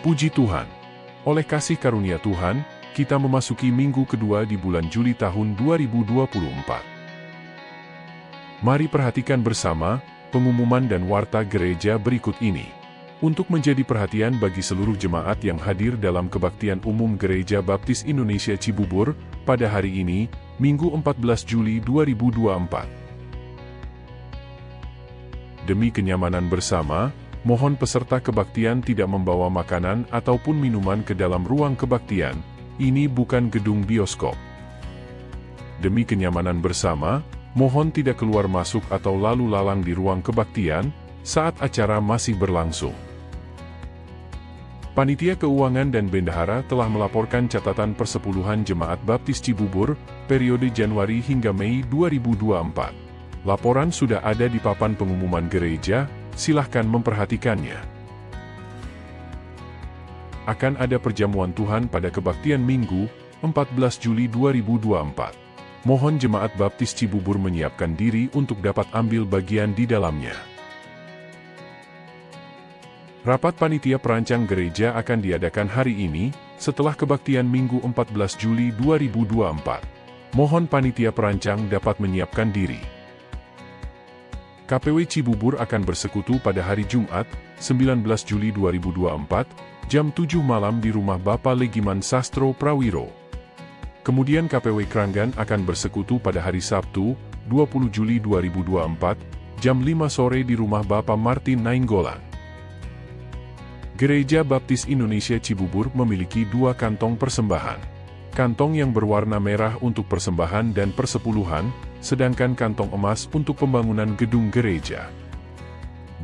Puji Tuhan. Oleh kasih karunia Tuhan, kita memasuki minggu kedua di bulan Juli tahun 2024. Mari perhatikan bersama pengumuman dan warta gereja berikut ini. Untuk menjadi perhatian bagi seluruh jemaat yang hadir dalam kebaktian umum Gereja Baptis Indonesia Cibubur, pada hari ini, Minggu 14 Juli 2024. Demi kenyamanan bersama, mohon peserta kebaktian tidak membawa makanan ataupun minuman ke dalam ruang kebaktian. Ini bukan gedung bioskop. Demi kenyamanan bersama, mohon tidak keluar masuk atau lalu lalang di ruang kebaktian saat acara masih berlangsung. Panitia Keuangan dan Bendahara telah melaporkan catatan persepuluhan Jemaat Baptis Cibubur, periode Januari hingga Mei 2024. Laporan sudah ada di papan pengumuman gereja, silahkan memperhatikannya. Akan ada perjamuan Tuhan pada kebaktian Minggu, 14 Juli 2024. Mohon Jemaat Baptis Cibubur menyiapkan diri untuk dapat ambil bagian di dalamnya. Rapat Panitia Perancang Gereja akan diadakan hari ini, setelah kebaktian Minggu 14 Juli 2024. Mohon Panitia Perancang dapat menyiapkan diri. KPW Cibubur akan bersekutu pada hari Jumat, 19 Juli 2024, jam 7 malam di rumah Bapak Legiman Sastro Prawiro. Kemudian KPW Kranggan akan bersekutu pada hari Sabtu, 20 Juli 2024, jam 5 sore di rumah Bapak Martin Nainggolan. Gereja Baptis Indonesia Cibubur memiliki 2 kantong persembahan. Kantong yang berwarna merah untuk persembahan dan persepuluhan, sedangkan kantong emas untuk pembangunan gedung gereja.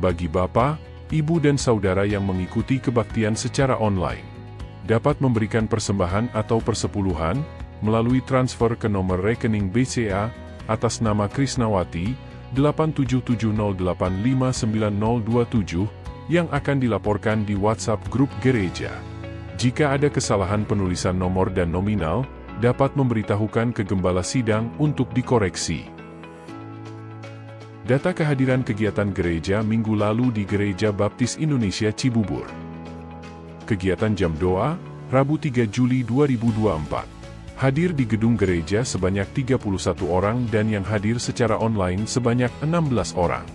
Bagi Bapak, Ibu dan Saudara yang mengikuti kebaktian secara online, dapat memberikan persembahan atau persepuluhan melalui transfer ke nomor rekening BCA atas nama Krisnawati 8770859027 yang akan dilaporkan di WhatsApp grup gereja. Jika ada kesalahan penulisan nomor dan nominal, dapat memberitahukan ke Gembala Sidang untuk dikoreksi. Data kehadiran kegiatan gereja minggu lalu di Gereja Baptis Indonesia Cibubur. Kegiatan jam doa, Rabu 3 Juli 2024. Hadir di gedung gereja sebanyak 31 orang dan yang hadir secara online sebanyak 16 orang.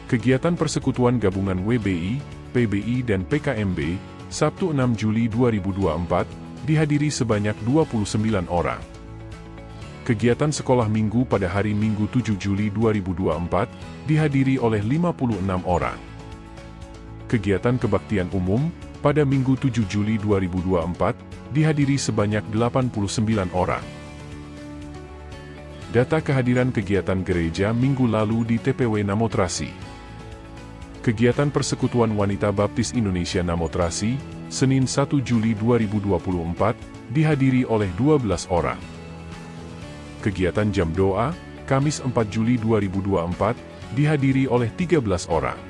Kegiatan persekutuan gabungan WBI, PBI dan PKMB, Sabtu 6 Juli 2024, dihadiri sebanyak 29 orang. Kegiatan sekolah minggu pada hari Minggu 7 Juli 2024, dihadiri oleh 56 orang. Kegiatan kebaktian umum, pada Minggu 7 Juli 2024, dihadiri sebanyak 89 orang. Data kehadiran kegiatan gereja minggu lalu di TPW Namotrasi. Kegiatan Persekutuan Wanita Baptis Indonesia Namotrasi, Senin 1 Juli 2024, dihadiri oleh 12 orang. Kegiatan Jam Doa, Kamis 4 Juli 2024, dihadiri oleh 13 orang.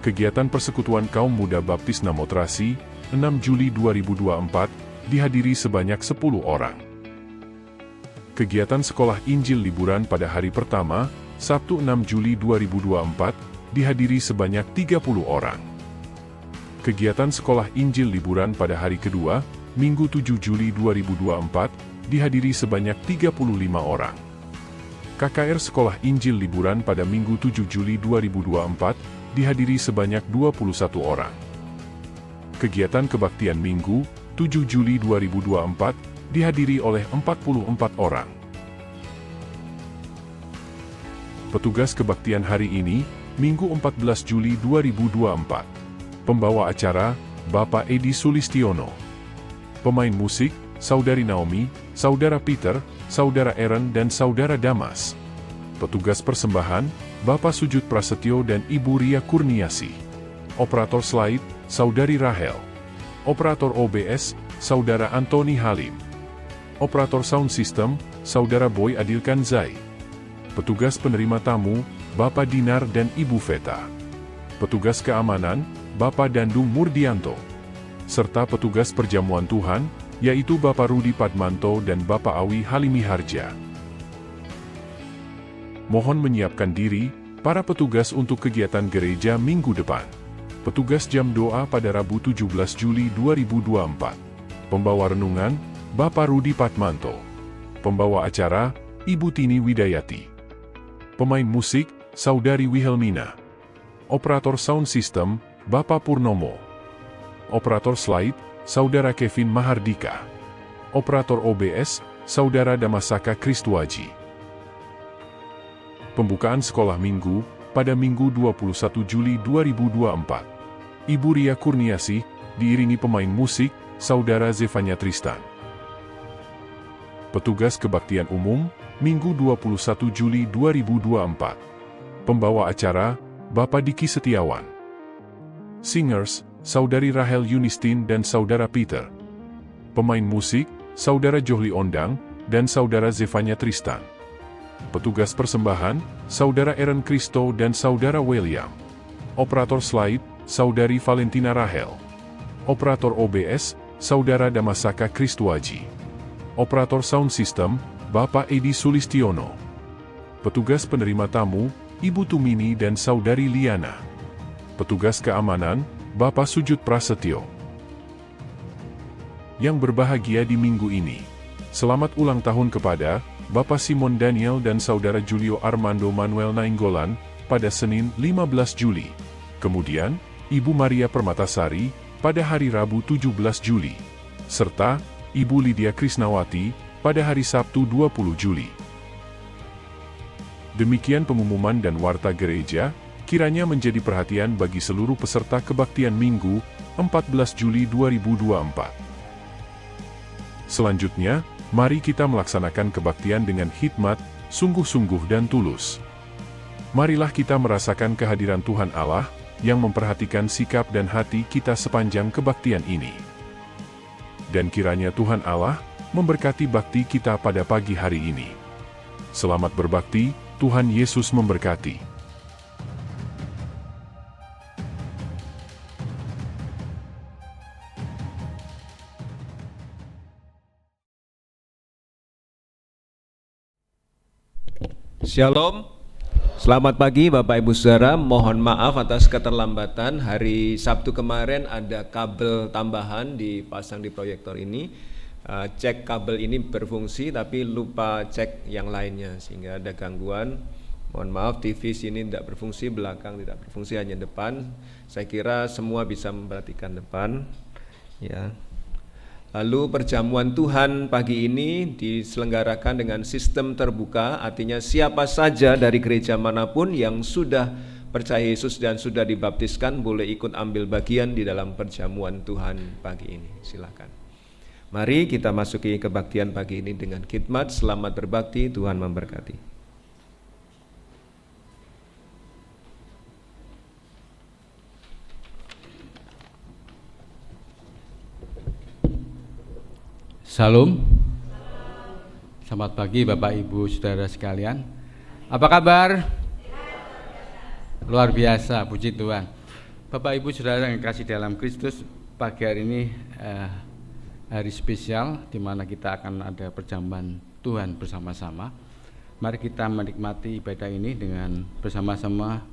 Kegiatan Persekutuan Kaum Muda Baptis Namotrasi, 6 Juli 2024, dihadiri sebanyak 10 orang. Kegiatan Sekolah Injil Liburan pada hari pertama, Sabtu 6 Juli 2024, dihadiri sebanyak 30 orang. Kegiatan Sekolah Injil Liburan pada hari kedua, Minggu 7 Juli 2024, dihadiri sebanyak 35 orang. KKR Sekolah Injil Liburan pada Minggu 7 Juli 2024, dihadiri sebanyak 21 orang. Kegiatan Kebaktian Minggu, 7 Juli 2024, dihadiri oleh 44 orang. Petugas kebaktian hari ini, Minggu 14 Juli 2024. Pembawa acara, Bapak Edi Sulistiono. Pemain musik, Saudari Naomi, Saudara Peter, Saudara Aaron dan Saudara Damas. Petugas persembahan, Bapak Sujud Prasetyo dan Ibu Ria Kurniasi. Operator slide, Saudari Rahel. Operator OBS, Saudara Antoni Halim. Operator sound system, Saudara Boy Adilkan Zai. Petugas penerima tamu, Bapak Dinar dan Ibu Veta. Petugas keamanan, Bapak Dandung Murdianto. Serta petugas perjamuan Tuhan, yaitu Bapak Rudi Padmanto dan Bapak Awi Halimi Harja. Mohon menyiapkan diri, para petugas untuk kegiatan gereja minggu depan. Petugas jam doa pada Rabu 17 Juli 2024. Pembawa renungan, Bapak Rudi Patmanto. Pembawa acara, Ibu Tini Widayati. Pemain musik, Saudari Wilhelmina. Operator sound system, Bapak Purnomo. Operator slide, Saudara Kevin Mahardika. Operator OBS, Saudara Damasaka Kristuaji. Pembukaan sekolah minggu, pada Minggu 21 Juli 2024. Ibu Ria Kurniasih, diiringi pemain musik, Saudara Zefanya Tristan. Petugas Kebaktian Umum, Minggu 21 Juli 2024. Pembawa acara, Bapak Diki Setiawan. Singers, Saudari Rahel Yunistin dan Saudara Peter. Pemain musik, Saudara Johli Ondang, dan Saudara Zefanya Tristan. Petugas persembahan, Saudara Aaron Kristo dan Saudara William. Operator slide, Saudari Valentina Rahel. Operator OBS, Saudara Damasaka Kristuaji. Operator sound system, Bapak Edi Sulistiono. Petugas penerima tamu, Ibu Tumini dan Saudari Liana. Petugas keamanan, Bapak Sujud Prasetyo. Yang berbahagia di minggu ini, selamat ulang tahun kepada Bapak Simon Daniel dan Saudara Julio Armando Manuel Nainggolan pada Senin 15 Juli. Kemudian, Ibu Maria Permatasari pada hari Rabu 17 Juli. Serta Ibu Lydia Krisnawati pada hari Sabtu 20 Juli. Demikian pengumuman dan warta gereja, kiranya menjadi perhatian bagi seluruh peserta kebaktian Minggu 14 Juli 2024. Selanjutnya, mari kita melaksanakan kebaktian dengan hikmat, sungguh-sungguh dan tulus. Marilah kita merasakan kehadiran Tuhan Allah, yang memperhatikan sikap dan hati kita sepanjang kebaktian ini. Dan kiranya Tuhan Allah, memberkati bakti kita pada pagi hari ini. Selamat berbakti, Tuhan Yesus memberkati. Shalom. Selamat pagi Bapak Ibu Saudara, mohon maaf atas keterlambatan. Hari Sabtu kemarin ada kabel tambahan dipasang di proyektor ini. Cek kabel ini berfungsi tapi lupa cek yang lainnya sehingga ada gangguan. Mohon maaf, TV sini tidak berfungsi, belakang tidak berfungsi, hanya depan. Saya kira semua bisa memperhatikan depan. Ya. Lalu perjamuan Tuhan pagi ini diselenggarakan dengan sistem terbuka, artinya siapa saja dari gereja manapun yang sudah percaya Yesus dan sudah dibaptiskan boleh ikut ambil bagian di dalam perjamuan Tuhan pagi ini. Silakan. Mari kita masuki kebaktian pagi ini dengan khidmat. Selamat berbakti, Tuhan memberkati. Salam. Selamat pagi Bapak Ibu Saudara sekalian. Apa kabar? Luar biasa, puji Tuhan. Bapak Ibu Saudara yang kasih dalam Kristus, pagi hari ini hari spesial di mana kita akan ada perjamuan Tuhan bersama-sama. Mari kita menikmati ibadah ini dengan bersama-sama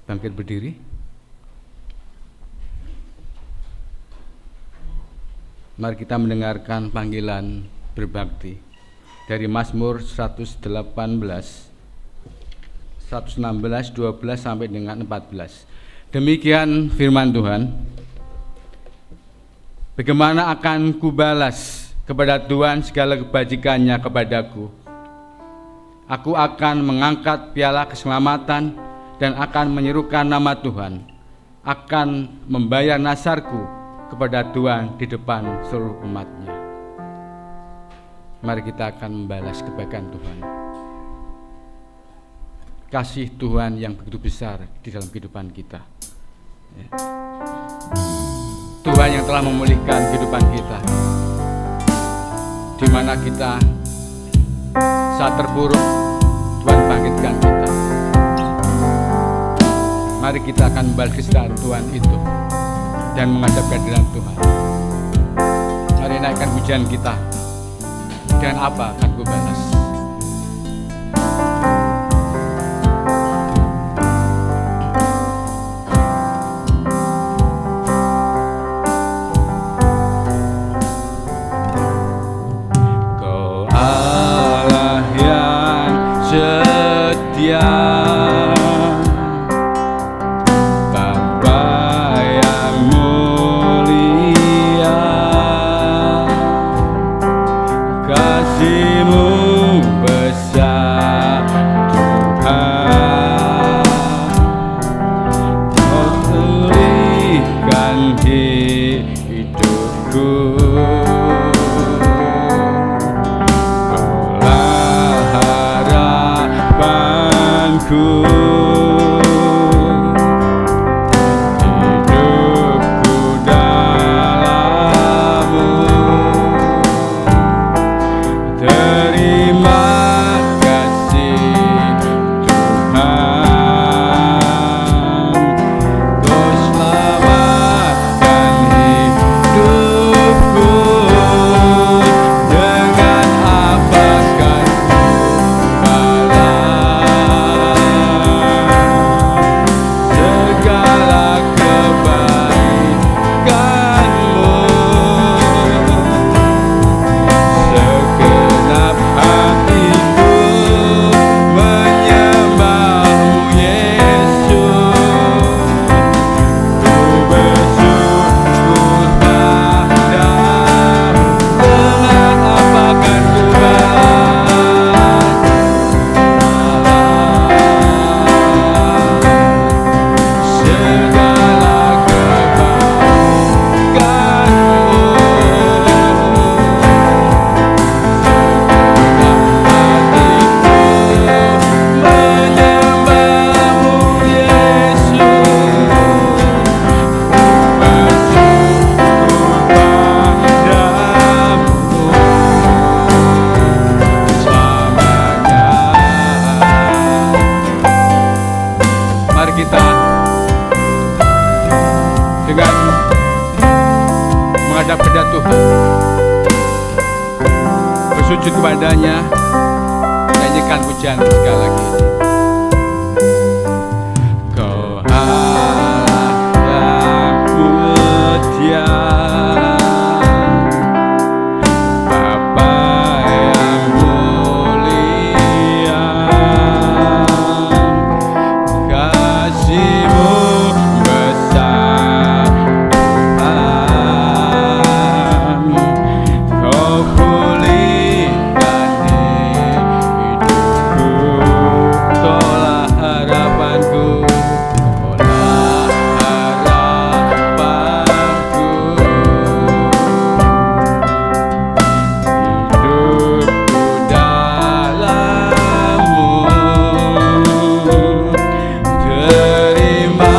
bangkit berdiri. Mari kita mendengarkan panggilan berbakti dari Mazmur 118, 116, 12 sampai dengan 14. Demikian firman Tuhan. Bagaimana akan kubalas kepada Tuhan segala kebajikannya kepadaku? Aku akan mengangkat piala keselamatan dan akan menyerukan nama Tuhan. Akan membayar nasarku kepada Tuhan di depan seluruh umatnya. Mari kita akan membalas kebaikan Tuhan. Kasih Tuhan yang begitu besar di dalam kehidupan kita. Tuhan yang telah memulihkan kehidupan kita, di mana kita saat terpuruk, Tuhan bangkitkan kita. Mari kita akan membalas kesetiaan Tuhan itu dan menghadap kehadiran Tuhan. Mari naikkan pujian kita. Dengan apa akan ku balas? kasih-Mu besar Tuhan, Kau pulihkan hidupku, Kaulah harapanku. Kepada Tuhan, bersujud kepadanya, nyanyikan pujian sekali lagi. Kau Allah yang mulia, Bapa yang mulia, kasih-Mu besar Tuhan, Kau pulihkan hidupku, Kaulah harapanku, Kaulah harapanku. Hidupku dalam-Mu, terima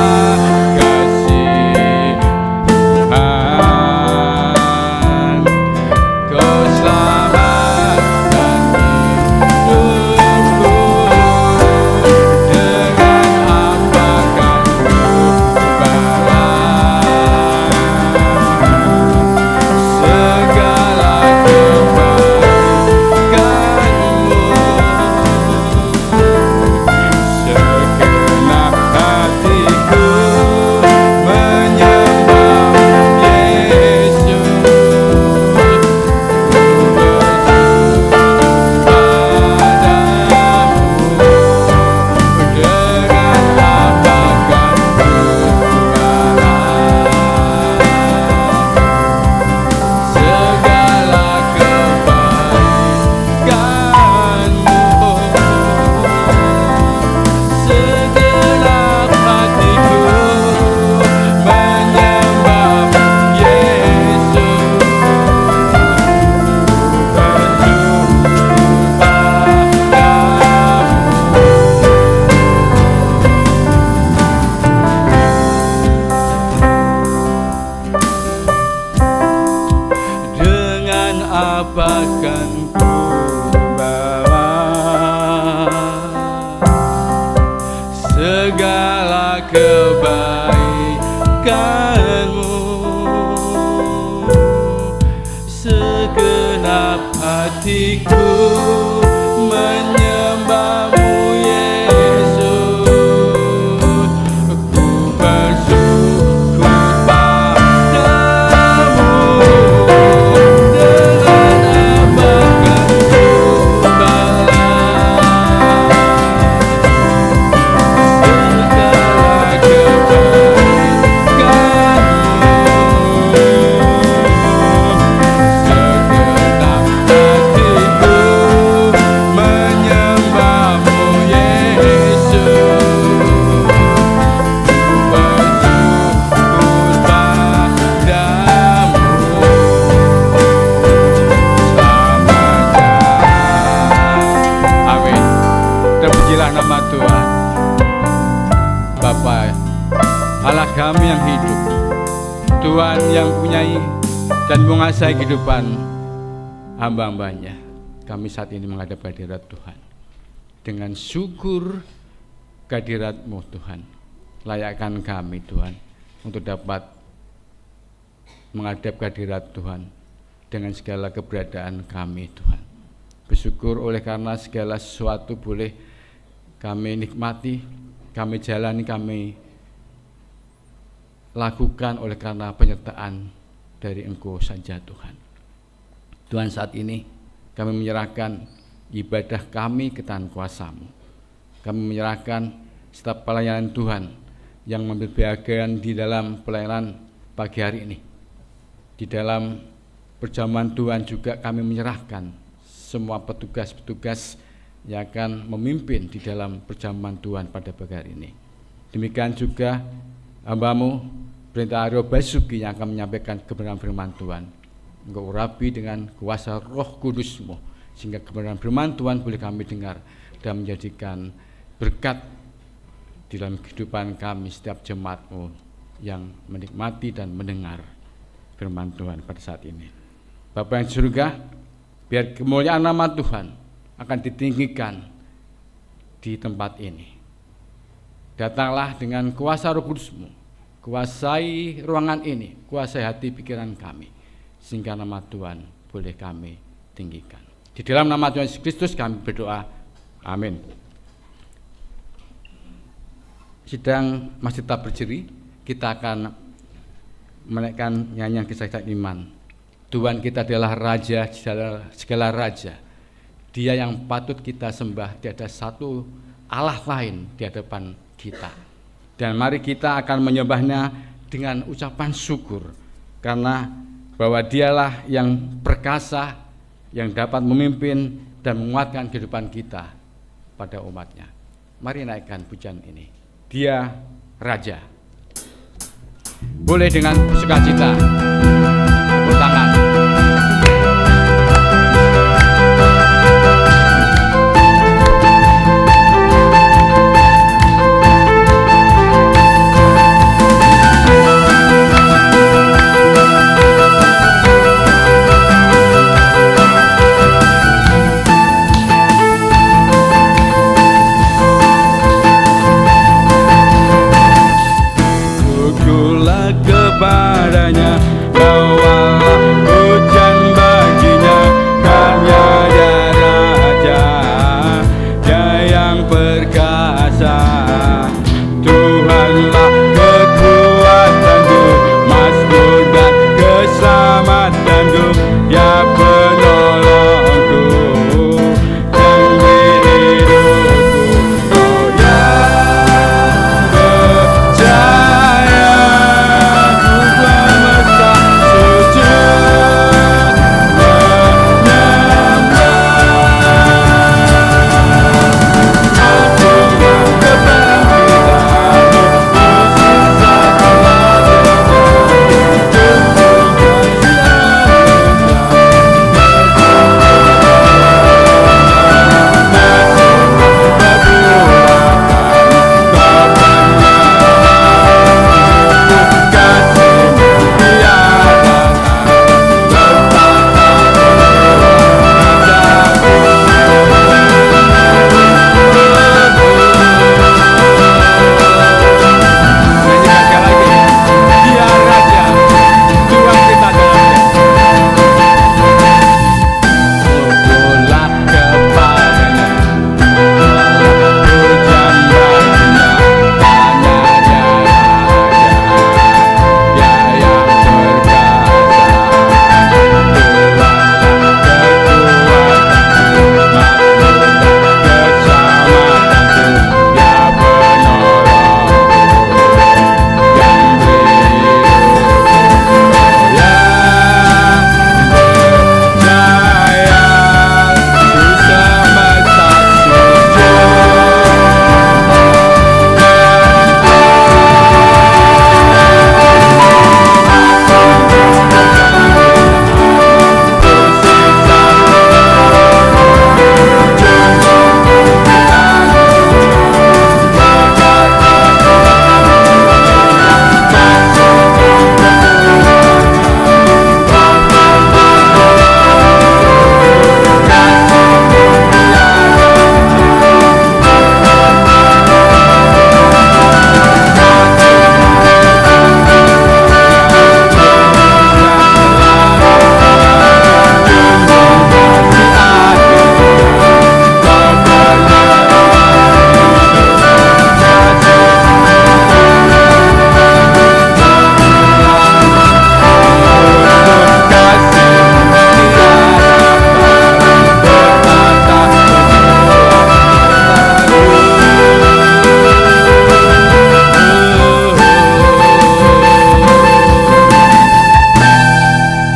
kasih Tuhan, Kau selamatkan hidupku, dengan apakah ku balas segala kebaikan-Mu. Segenap hatiku menyembah Yesus, apakan ku balas segala kebaikan-Mu. Segenap hatiku menyembah-Mu Yesus, ku bersyukur padamu, dengan apakah ku balas segala kebaikan-Mu. Segenap hatiku terpujilah nama Tuhan. Bapa, Allah kami yang hidup, Tuhan yang punyai dan menguasai kehidupan hamba-hambanya. Kami saat ini menghadap hadirat Tuhan dengan syukur kehadirat-Mu Tuhan. Layakkan kami Tuhan untuk dapat menghadap hadirat Tuhan dengan segala keberadaan kami Tuhan. Bersyukur oleh karena segala sesuatu boleh kami nikmati, kami jalani, kami lakukan oleh karena penyertaan dari Engkau saja Tuhan. Tuhan, saat ini kami menyerahkan ibadah kami ke tangan kuasa-Mu. Kami menyerahkan setiap pelayanan Tuhan yang mengambil bagian di dalam pelayanan pagi hari ini. Di dalam perjamuan Tuhan juga kami menyerahkan semua petugas-petugas yang akan memimpin di dalam perjamuan Tuhan pada pagi hari ini. Demikian juga hamba-Mu Perintah Aryo Basuki yang akan menyampaikan kebenaran firman Tuhan. Engkau urapi dengan kuasa Roh Kudus-Mu sehingga kebenaran firman Tuhan boleh kami dengar dan menjadikan berkat di dalam kehidupan kami setiap jemaat-Mu yang menikmati dan mendengar firman Tuhan pada saat ini. Bapa yang di surga, biar kemuliaan nama Tuhan akan ditinggikan di tempat ini. Datanglah dengan kuasa Roh Kudus-Mu, kuasai ruangan ini, kuasai hati pikiran kami, sehingga nama Tuhan boleh kami tinggikan. Di dalam nama Tuhan Yesus Kristus kami berdoa, amin. Sidang masih tetap berdiri, kita akan menaikkan nyanyian kisah iman. Tuhan kita adalah Raja segala raja. Dia yang patut kita sembah, tiada satu Allah lain di hadapan kita. Dan mari kita akan menyembahnya dengan ucapan syukur, karena bahwa dialah yang perkasa, yang dapat memimpin dan menguatkan kehidupan kita pada umatnya. Mari naikkan pujian ini. Dia Raja. Boleh dengan sukacita, tepuk tangan. Kepadanya, Kau Allah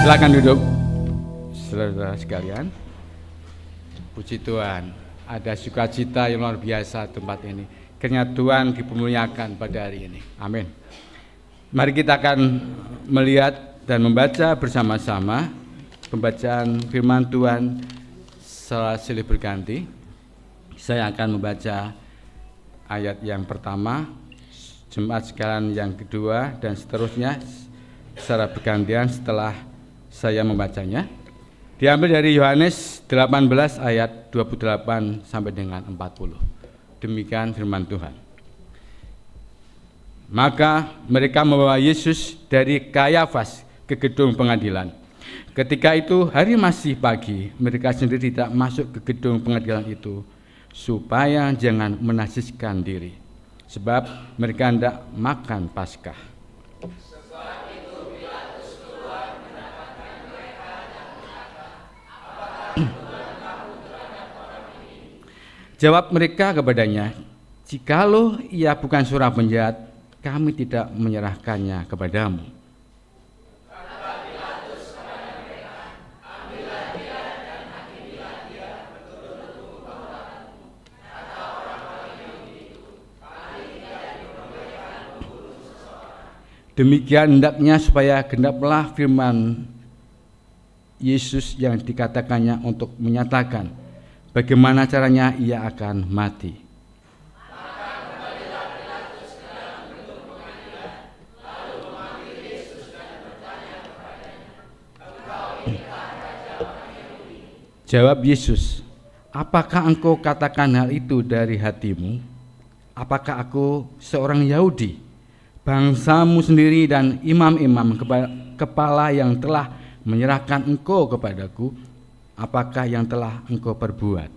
Silakan duduk, saudara sekalian. Puji Tuhan, ada sukacita yang luar biasa tempat ini. Kiranya Tuhan dipermuliakan pada hari ini. Amin. Mari kita akan melihat dan membaca bersama-sama pembacaan firman Tuhan secara silih berganti. Saya akan membaca ayat yang pertama, jemaat sekalian yang kedua, dan seterusnya secara bergantian setelah saya membacanya. Diambil dari Yohanes 18 ayat 28 sampai dengan 40. Demikian firman Tuhan. Maka mereka membawa Yesus dari Kayafas ke gedung pengadilan. Ketika itu hari masih pagi, mereka sendiri tidak masuk ke gedung pengadilan itu supaya jangan menajiskan diri, sebab mereka hendak makan Paskah. Jawab mereka kepadanya, "Jikalau ia bukan seorang penjahat, kami tidak menyerahkannya kepadamu." Demikian hendaknya supaya genaplah firman Yesus yang dikatakannya untuk menyatakan bagaimana caranya ia akan mati. Jawab Yesus, "Apakah engkau katakan hal itu dari hatimu? Apakah aku seorang Yahudi, bangsamu sendiri dan imam-imam kepala yang telah menyerahkan engkau kepadaku? Apakah yang telah engkau perbuat?"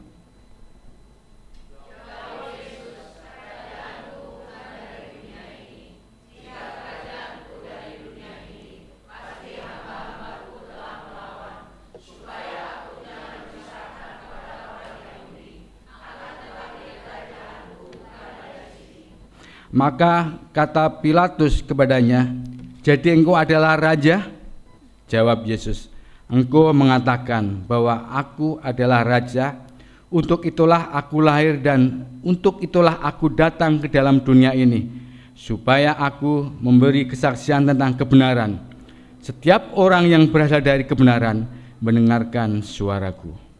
Maka kata Pilatus kepadanya, "Jadi engkau adalah raja?" Jawab Yesus, "Engkau mengatakan bahwa aku adalah raja. Untuk itulah aku lahir dan untuk itulah aku datang ke dalam dunia ini, supaya aku memberi kesaksian tentang kebenaran. Setiap orang yang berasal dari kebenaran mendengarkan suaraku."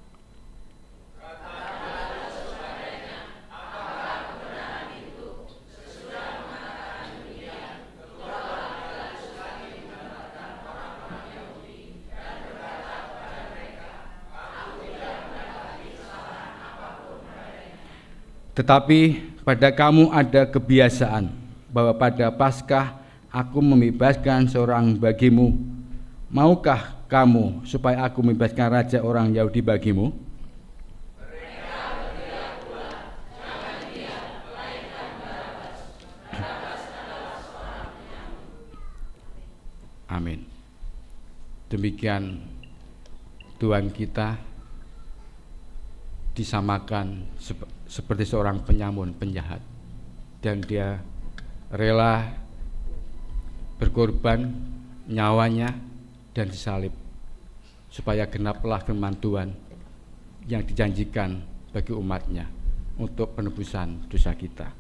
Tetapi pada kamu ada kebiasaan bahwa pada Paskah aku membebaskan seorang bagimu. Maukah kamu supaya aku membebaskan raja orang Yahudi bagimu? Amin. Demikian Tuhan kita disamakan seperti seorang penyamun penjahat, dan dia rela berkorban nyawanya dan disalib supaya genaplah firman Tuhan yang dijanjikan bagi umatnya untuk penebusan dosa kita.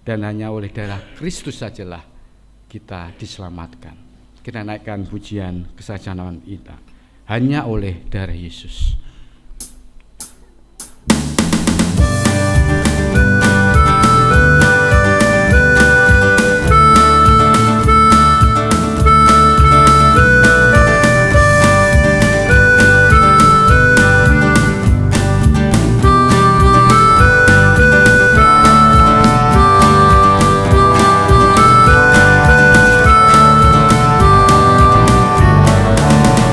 Dan hanya oleh darah Kristus sajalah kita diselamatkan. Kita naikkan pujian kesaksian kita, hanya oleh darah Yesus.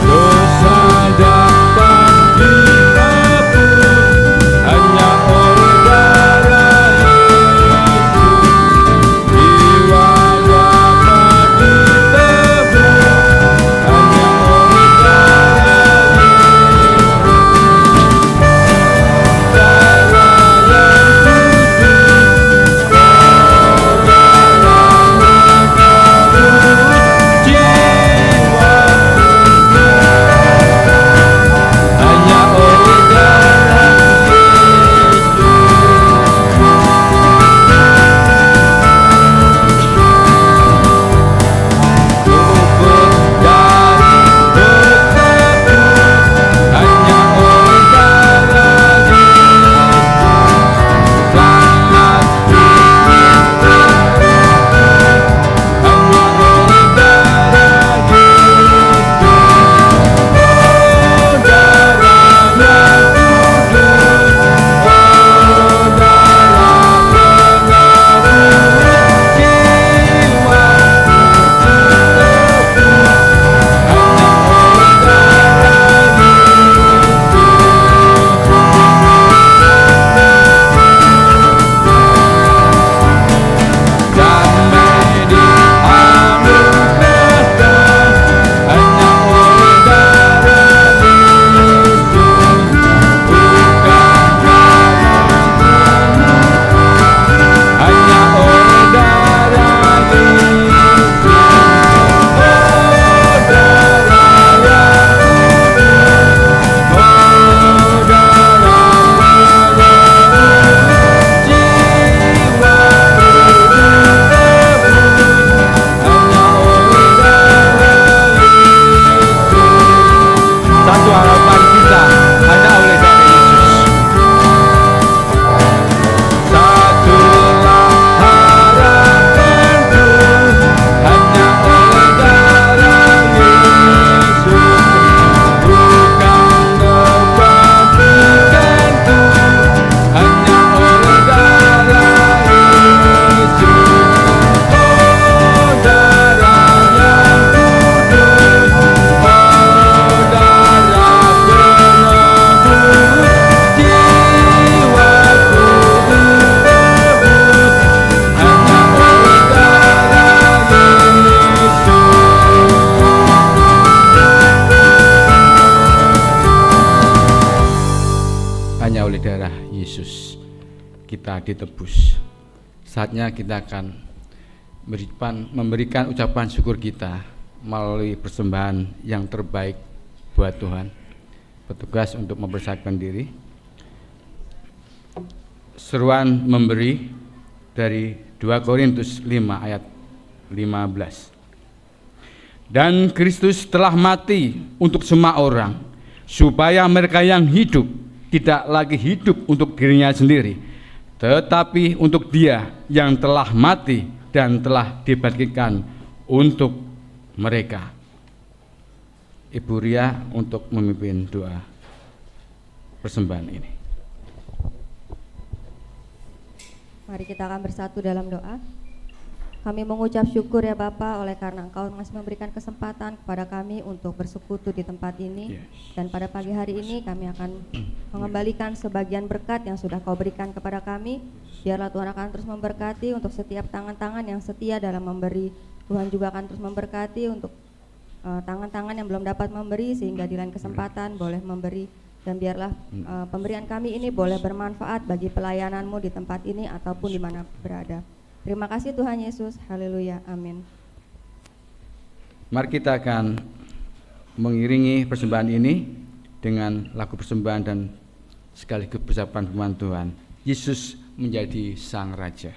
Dosa dapat oleh darah Yesus kita ditebus. Saatnya kita akan memberikan ucapan syukur kita melalui persembahan yang terbaik buat Tuhan. Petugas untuk mempersiapkan diri. Seruan memberi dari 2 Korintus 5 ayat 15. Dan Kristus telah mati untuk semua orang, supaya mereka yang hidup tidak lagi hidup untuk dirinya sendiri, tetapi untuk Dia yang telah mati dan telah dibangkitkan untuk mereka. Ibu Ria untuk memimpin doa persembahan ini. Mari kita akan bersatu dalam doa. Kami mengucap syukur ya Bapa, oleh karena Engkau masih memberikan kesempatan kepada kami untuk bersekutu di tempat ini. Dan pada pagi hari ini kami akan mengembalikan sebagian berkat yang sudah Kau berikan kepada kami. Biarlah Tuhan akan terus memberkati untuk setiap tangan-tangan yang setia dalam memberi. Tuhan juga akan terus memberkati untuk tangan-tangan yang belum dapat memberi, sehingga di lain kesempatan boleh memberi. Dan biarlah pemberian kami ini boleh bermanfaat bagi pelayanan-Mu di tempat ini ataupun di mana berada. Terima kasih Tuhan Yesus, haleluya, amin. Mari kita akan mengiringi persembahan ini dengan lagu persembahan dan sekaligus persiapan firman Tuhan. Yesus menjadi Sang Raja.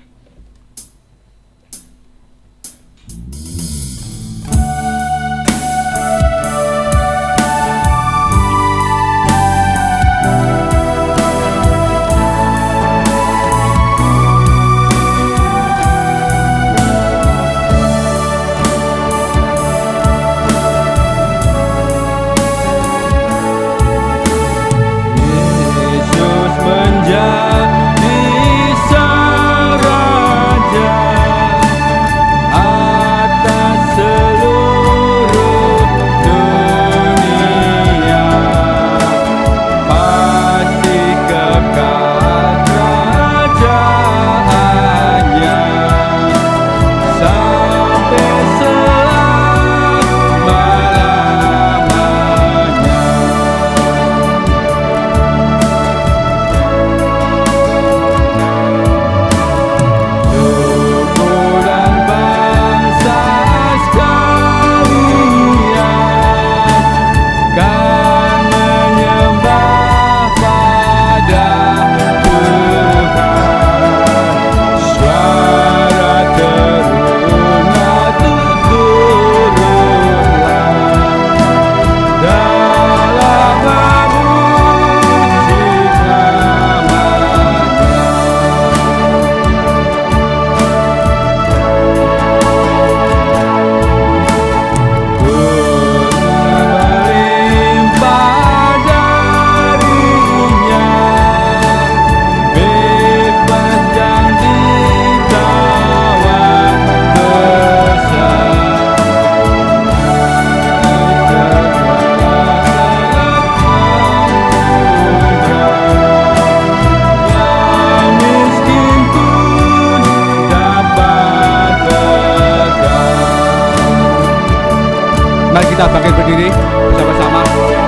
Kita bangkit berdiri bersama-sama.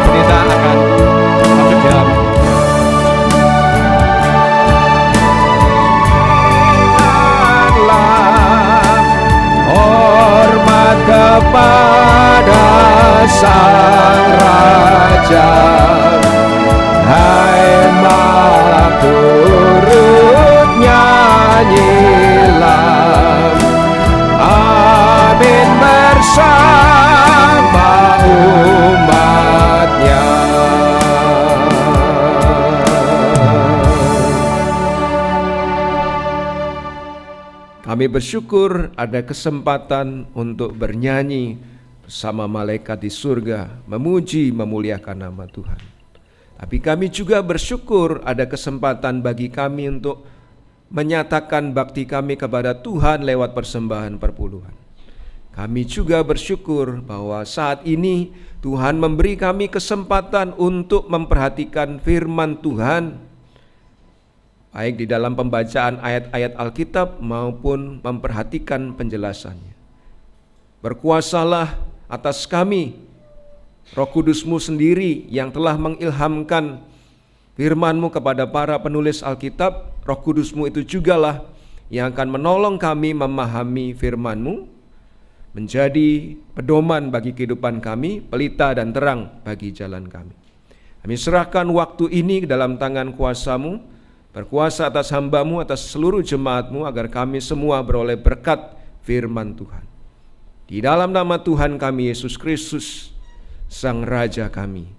Pendeta akan masuk dalam. Hormat kepada Sang Raja, hai malam turut nyanyilah, amin bersama umatnya. Kami bersyukur ada kesempatan untuk bernyanyi bersama malaikat di surga, memuji memuliakan nama Tuhan. Tapi kami juga bersyukur ada kesempatan bagi kami untuk menyatakan bakti kami kepada Tuhan lewat persembahan perpuluhan. Kami juga bersyukur bahwa saat ini Tuhan memberi kami kesempatan untuk memperhatikan firman Tuhan, baik di dalam pembacaan ayat-ayat Alkitab maupun memperhatikan penjelasannya. Berkuasalah atas kami Roh Kudus-Mu sendiri yang telah mengilhamkan firman-Mu kepada para penulis Alkitab, Roh Kudus-Mu itu jugalah yang akan menolong kami memahami firman-Mu, menjadi pedoman bagi kehidupan kami, pelita dan terang bagi jalan kami. Kami serahkan waktu ini ke dalam tangan kuasa-Mu, berkuasa atas hamba-Mu, atas seluruh jemaat-Mu, agar kami semua beroleh berkat firman Tuhan. Di dalam nama Tuhan kami Yesus Kristus, Sang Raja kami.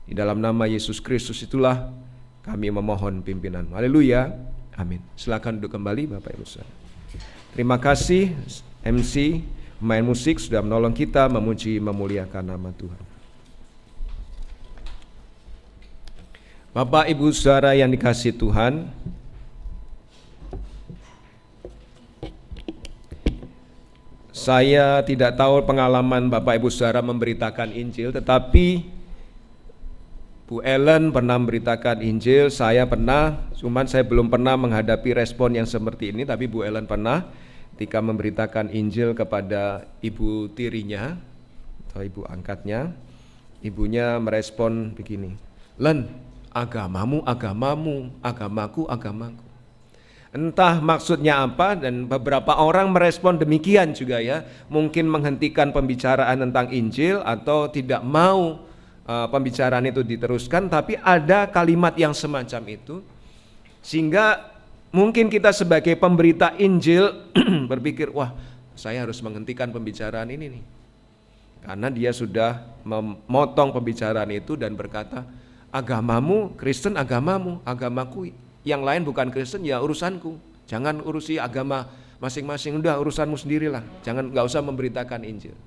Di dalam nama Yesus Kristus itulah kami memohon pimpinan-Mu. Haleluya. Amin. Silakan duduk kembali Bapak Ibu Saudara. Terima kasih MC, pemain musik sudah menolong kita memuji memuliakan nama Tuhan. Bapak Ibu Saudara yang dikasihi Tuhan, saya tidak tahu pengalaman Bapak Ibu Saudara memberitakan Injil, tetapi Bu Ellen pernah memberitakan Injil, saya pernah, cuman saya belum pernah menghadapi respon yang seperti ini, tapi Bu Ellen pernah ketika memberitakan Injil kepada ibu tirinya atau ibu angkatnya. Ibunya merespon begini, "Len, agamamu agamamu, agamaku agamaku." Entah maksudnya apa, dan beberapa orang merespon demikian juga ya, mungkin menghentikan pembicaraan tentang Injil atau tidak mau pembicaraan itu diteruskan, tapi ada kalimat yang semacam itu, sehingga mungkin kita sebagai pemberita Injil berpikir, wah saya harus menghentikan pembicaraan ini nih, karena dia sudah memotong pembicaraan itu dan berkata, agamamu Kristen agamamu, agamaku yang lain bukan Kristen ya urusanku, jangan urusi agama masing-masing, udah urusanmu sendirilah, nggak usah memberitakan Injil.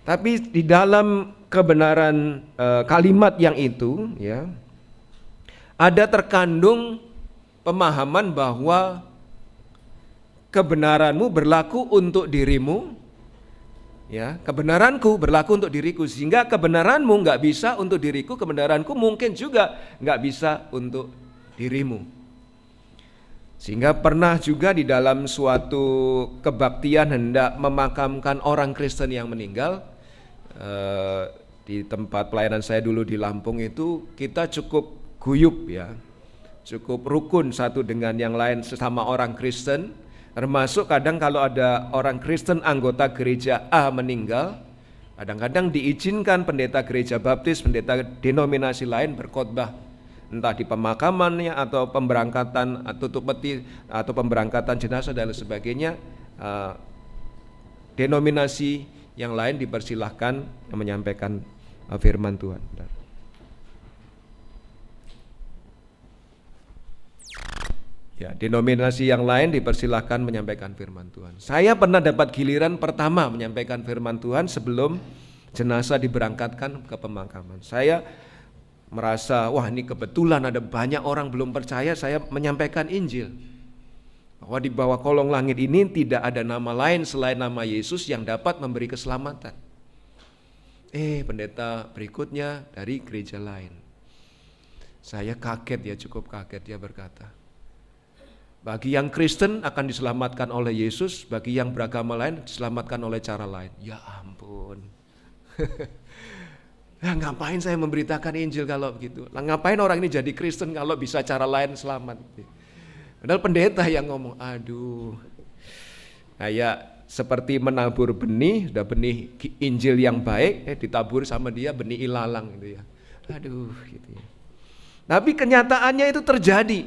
Tapi di dalam kebenaran kalimat yang itu ya, ada terkandung pemahaman bahwa kebenaranmu berlaku untuk dirimu, ya, kebenaranku berlaku untuk diriku, sehingga kebenaranmu nggak bisa untuk diriku, kebenaranku mungkin juga nggak bisa untuk dirimu. Sehingga pernah juga di dalam suatu kebaktian hendak memakamkan orang Kristen yang meninggal, di tempat pelayanan saya dulu di Lampung itu, kita cukup guyup ya, cukup rukun satu dengan yang lain sesama orang Kristen. Termasuk kadang kalau ada orang Kristen anggota gereja A meninggal, kadang-kadang diizinkan pendeta gereja baptis, pendeta denominasi lain berkhotbah, entah di pemakamannya atau pemberangkatan tutup peti atau pemberangkatan jenazah dan sebagainya. Denominasi yang lain dipersilahkan menyampaikan firman Tuhan. Ya, denominasi yang lain dipersilahkan menyampaikan firman Tuhan. Saya pernah dapat giliran pertama menyampaikan firman Tuhan sebelum jenazah diberangkatkan ke pemakaman. Saya merasa, wah ini kebetulan ada banyak orang belum percaya, saya menyampaikan Injil. Bahwa di bawah kolong langit ini tidak ada nama lain selain nama Yesus yang dapat memberi keselamatan. Pendeta berikutnya dari gereja lain. Saya kaget ya, cukup kaget. Dia berkata, bagi yang Kristen akan diselamatkan oleh Yesus, bagi yang beragama lain diselamatkan oleh cara lain. Ya ampun. Nah, ngapain saya memberitakan Injil kalau begitu? Nah, ngapain orang ini jadi Kristen kalau bisa cara lain selamat? Padahal pendeta yang ngomong, aduh, kayak seperti menabur benih, sudah benih Injil yang baik, ditabur sama dia benih ilalang gitu ya. Aduh, gitu ya. Tapi kenyataannya itu terjadi,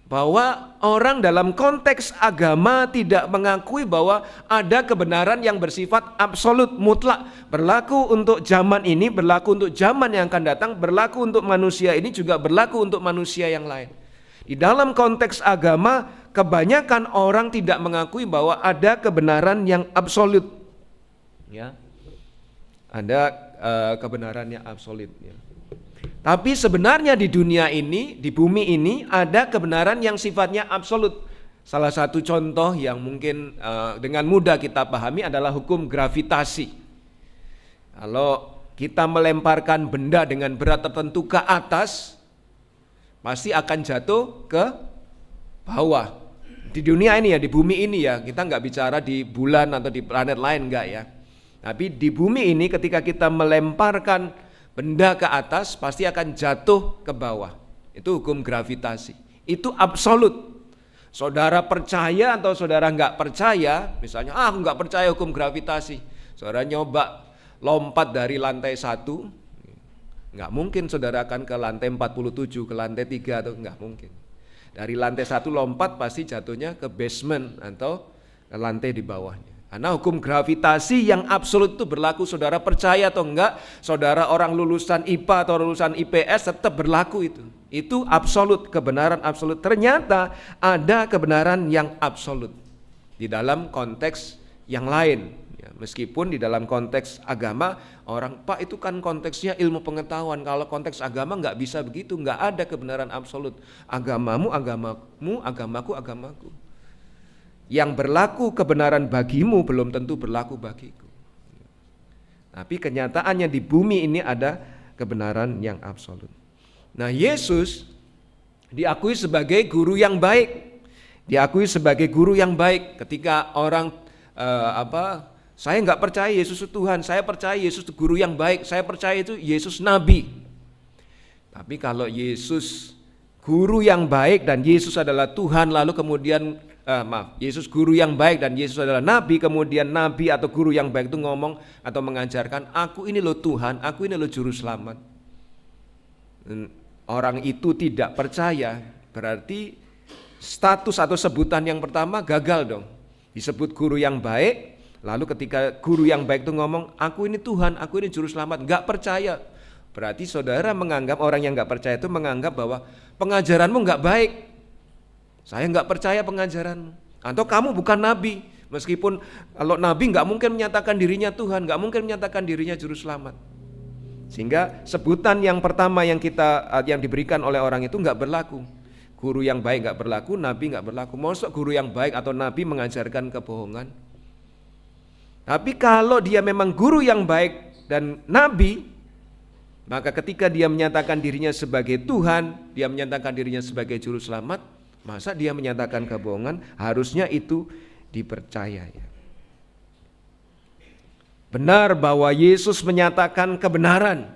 bahwa orang dalam konteks agama tidak mengakui bahwa ada kebenaran yang bersifat absolut, mutlak, berlaku untuk zaman ini, berlaku untuk zaman yang akan datang, berlaku untuk manusia ini, juga berlaku untuk manusia yang lain. Di dalam konteks agama, kebanyakan orang tidak mengakui bahwa ada kebenaran yang absolut. Ya. Ada kebenaran yang absolut. Ya. Tapi sebenarnya di dunia ini, di bumi ini, ada kebenaran yang sifatnya absolut. Salah satu contoh yang mungkin dengan mudah kita pahami adalah hukum gravitasi. Kalau kita melemparkan benda dengan berat tertentu ke atas, pasti akan jatuh ke bawah. Di dunia ini ya, di bumi ini ya, kita nggak bicara di bulan atau di planet lain, enggak ya. Tapi di bumi ini ketika kita melemparkan benda ke atas pasti akan jatuh ke bawah. Itu hukum gravitasi. Itu absolut. Saudara percaya atau saudara nggak percaya, misalnya aku nggak percaya hukum gravitasi, saudara nyoba lompat dari lantai 1, nggak mungkin saudara akan ke lantai 47, ke lantai 3 atau nggak mungkin. Dari lantai 1 lompat pasti jatuhnya ke basement atau ke lantai di bawahnya. Karena hukum gravitasi yang absolut itu berlaku, saudara percaya atau enggak, saudara orang lulusan IPA atau lulusan IPS tetap berlaku itu. Itu absolut, kebenaran absolut. Ternyata ada kebenaran yang absolut di dalam konteks yang lain. Ya, meskipun di dalam konteks agama, orang, Pak itu kan konteksnya ilmu pengetahuan. Kalau konteks agama nggak bisa begitu, nggak ada kebenaran absolut. Agamamu, agamamu, agamaku, agamaku. Yang berlaku kebenaran bagimu belum tentu berlaku bagiku. Tapi kenyataannya di bumi ini ada kebenaran yang absolut. Nah, Yesus diakui sebagai guru yang baik. Diakui sebagai guru yang baik. Ketika orang saya nggak percaya Yesus itu Tuhan, saya percaya Yesus itu guru yang baik, saya percaya itu Yesus nabi. Tapi kalau Yesus guru yang baik dan Yesus adalah Tuhan, lalu kemudian Yesus guru yang baik dan Yesus adalah nabi, kemudian nabi atau guru yang baik itu ngomong atau mengajarkan, aku ini loh Tuhan, aku ini loh juru selamat. Orang itu tidak percaya, berarti status atau sebutan yang pertama gagal dong. Disebut guru yang baik, lalu ketika guru yang baik itu ngomong, aku ini Tuhan, aku ini juru selamat, gak percaya. Berarti saudara menganggap, orang yang gak percaya itu menganggap bahwa pengajaranmu gak baik. Saya nggak percaya pengajaranmu. Atau kamu bukan nabi. Meskipun kalau nabi nggak mungkin menyatakan dirinya Tuhan, nggak mungkin menyatakan dirinya juru selamat. Sehingga sebutan yang pertama yang diberikan oleh orang itu nggak berlaku. Guru yang baik nggak berlaku, nabi nggak berlaku. Maksud guru yang baik atau nabi mengajarkan kebohongan. Tapi kalau dia memang guru yang baik dan nabi, maka ketika dia menyatakan dirinya sebagai Tuhan, dia menyatakan dirinya sebagai juru selamat, masa dia menyatakan kebohongan? Harusnya itu dipercaya. Benar bahwa Yesus menyatakan kebenaran,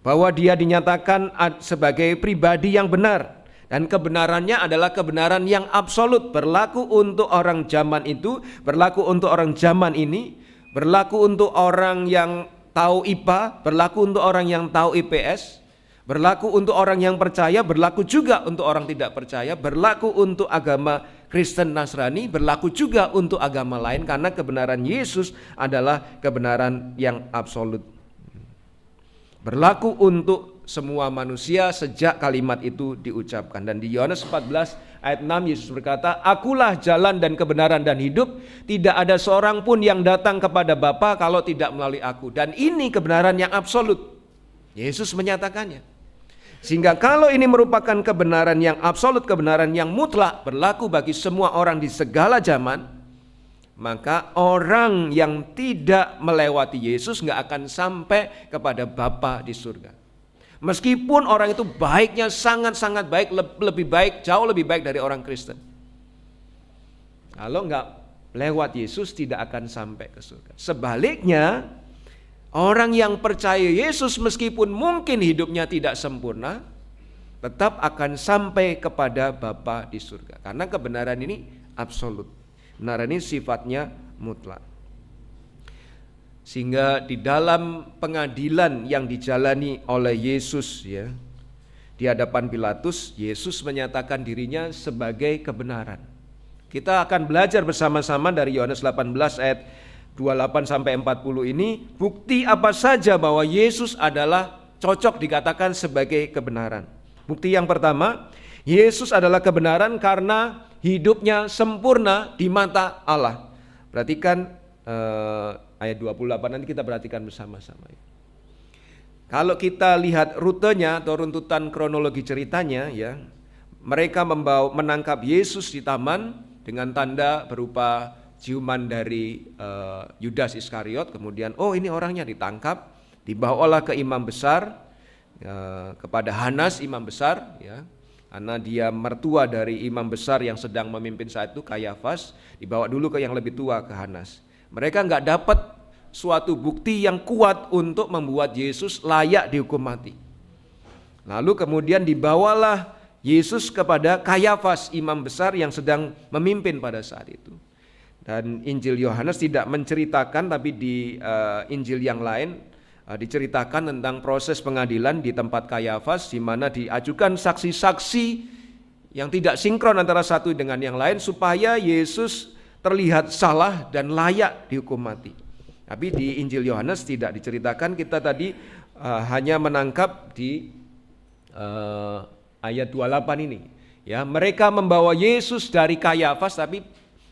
bahwa dia dinyatakan sebagai pribadi yang benar, dan kebenarannya adalah kebenaran yang absolut, berlaku untuk orang zaman itu, berlaku untuk orang zaman ini, berlaku untuk orang yang tahu IPA, berlaku untuk orang yang tahu IPS, berlaku untuk orang yang percaya, berlaku juga untuk orang tidak percaya, berlaku untuk agama Kristen Nasrani, berlaku juga untuk agama lain, karena kebenaran Yesus adalah kebenaran yang absolut. Berlaku untuk semua manusia sejak kalimat itu diucapkan. Dan di Yohanes 14 ayat 6 Yesus berkata, akulah jalan dan kebenaran dan hidup, tidak ada seorang pun yang datang kepada Bapa kalau tidak melalui aku. Dan ini kebenaran yang absolut. Yesus menyatakannya. Sehingga kalau ini merupakan kebenaran yang absolut, kebenaran yang mutlak, berlaku bagi semua orang di segala zaman, maka orang yang tidak melewati Yesus gak akan sampai kepada Bapa di surga. Meskipun orang itu baiknya sangat-sangat baik, lebih baik, jauh lebih baik dari orang Kristen. Kalau gak lewat Yesus tidak akan sampai ke surga. Sebaliknya, orang yang percaya Yesus meskipun mungkin hidupnya tidak sempurna, tetap akan sampai kepada Bapa di surga. Karena kebenaran ini absolut. Kebenaran ini sifatnya mutlak. Sehingga di dalam pengadilan yang dijalani oleh Yesus ya, di hadapan Pilatus, Yesus menyatakan dirinya sebagai kebenaran. Kita akan belajar bersama-sama dari Yohanes 18 ayat 28 sampai 40 ini, bukti apa saja bahwa Yesus adalah cocok dikatakan sebagai kebenaran. Bukti yang pertama, Yesus adalah kebenaran karena hidupnya sempurna di mata Allah. Perhatikan ayat 28, nanti kita perhatikan bersama-sama. Kalau kita lihat rutenya atau runtutan kronologi ceritanya ya, mereka menangkap Yesus di taman dengan tanda berupa ciuman dari Yudas Iskariot, kemudian ini orangnya ditangkap, dibawalah ke imam besar, kepada Hanas imam besar ya, karena dia mertua dari imam besar yang sedang memimpin saat itu, Kayafas, dibawa dulu ke yang lebih tua, ke Hanas. Mereka nggak dapat suatu bukti yang kuat untuk membuat Yesus layak dihukum mati. Lalu kemudian dibawalah Yesus kepada Kayafas, imam besar yang sedang memimpin pada saat itu. Dan Injil Yohanes tidak menceritakan, tapi di Injil yang lain diceritakan tentang proses pengadilan di tempat Kayafas, di mana diajukan saksi-saksi yang tidak sinkron antara satu dengan yang lain supaya Yesus terlihat salah dan layak dihukum mati. Tapi di Injil Yohanes tidak diceritakan, kita tadi hanya menangkap di ayat 28 ini. Ya, mereka membawa Yesus dari Kayafas, tapi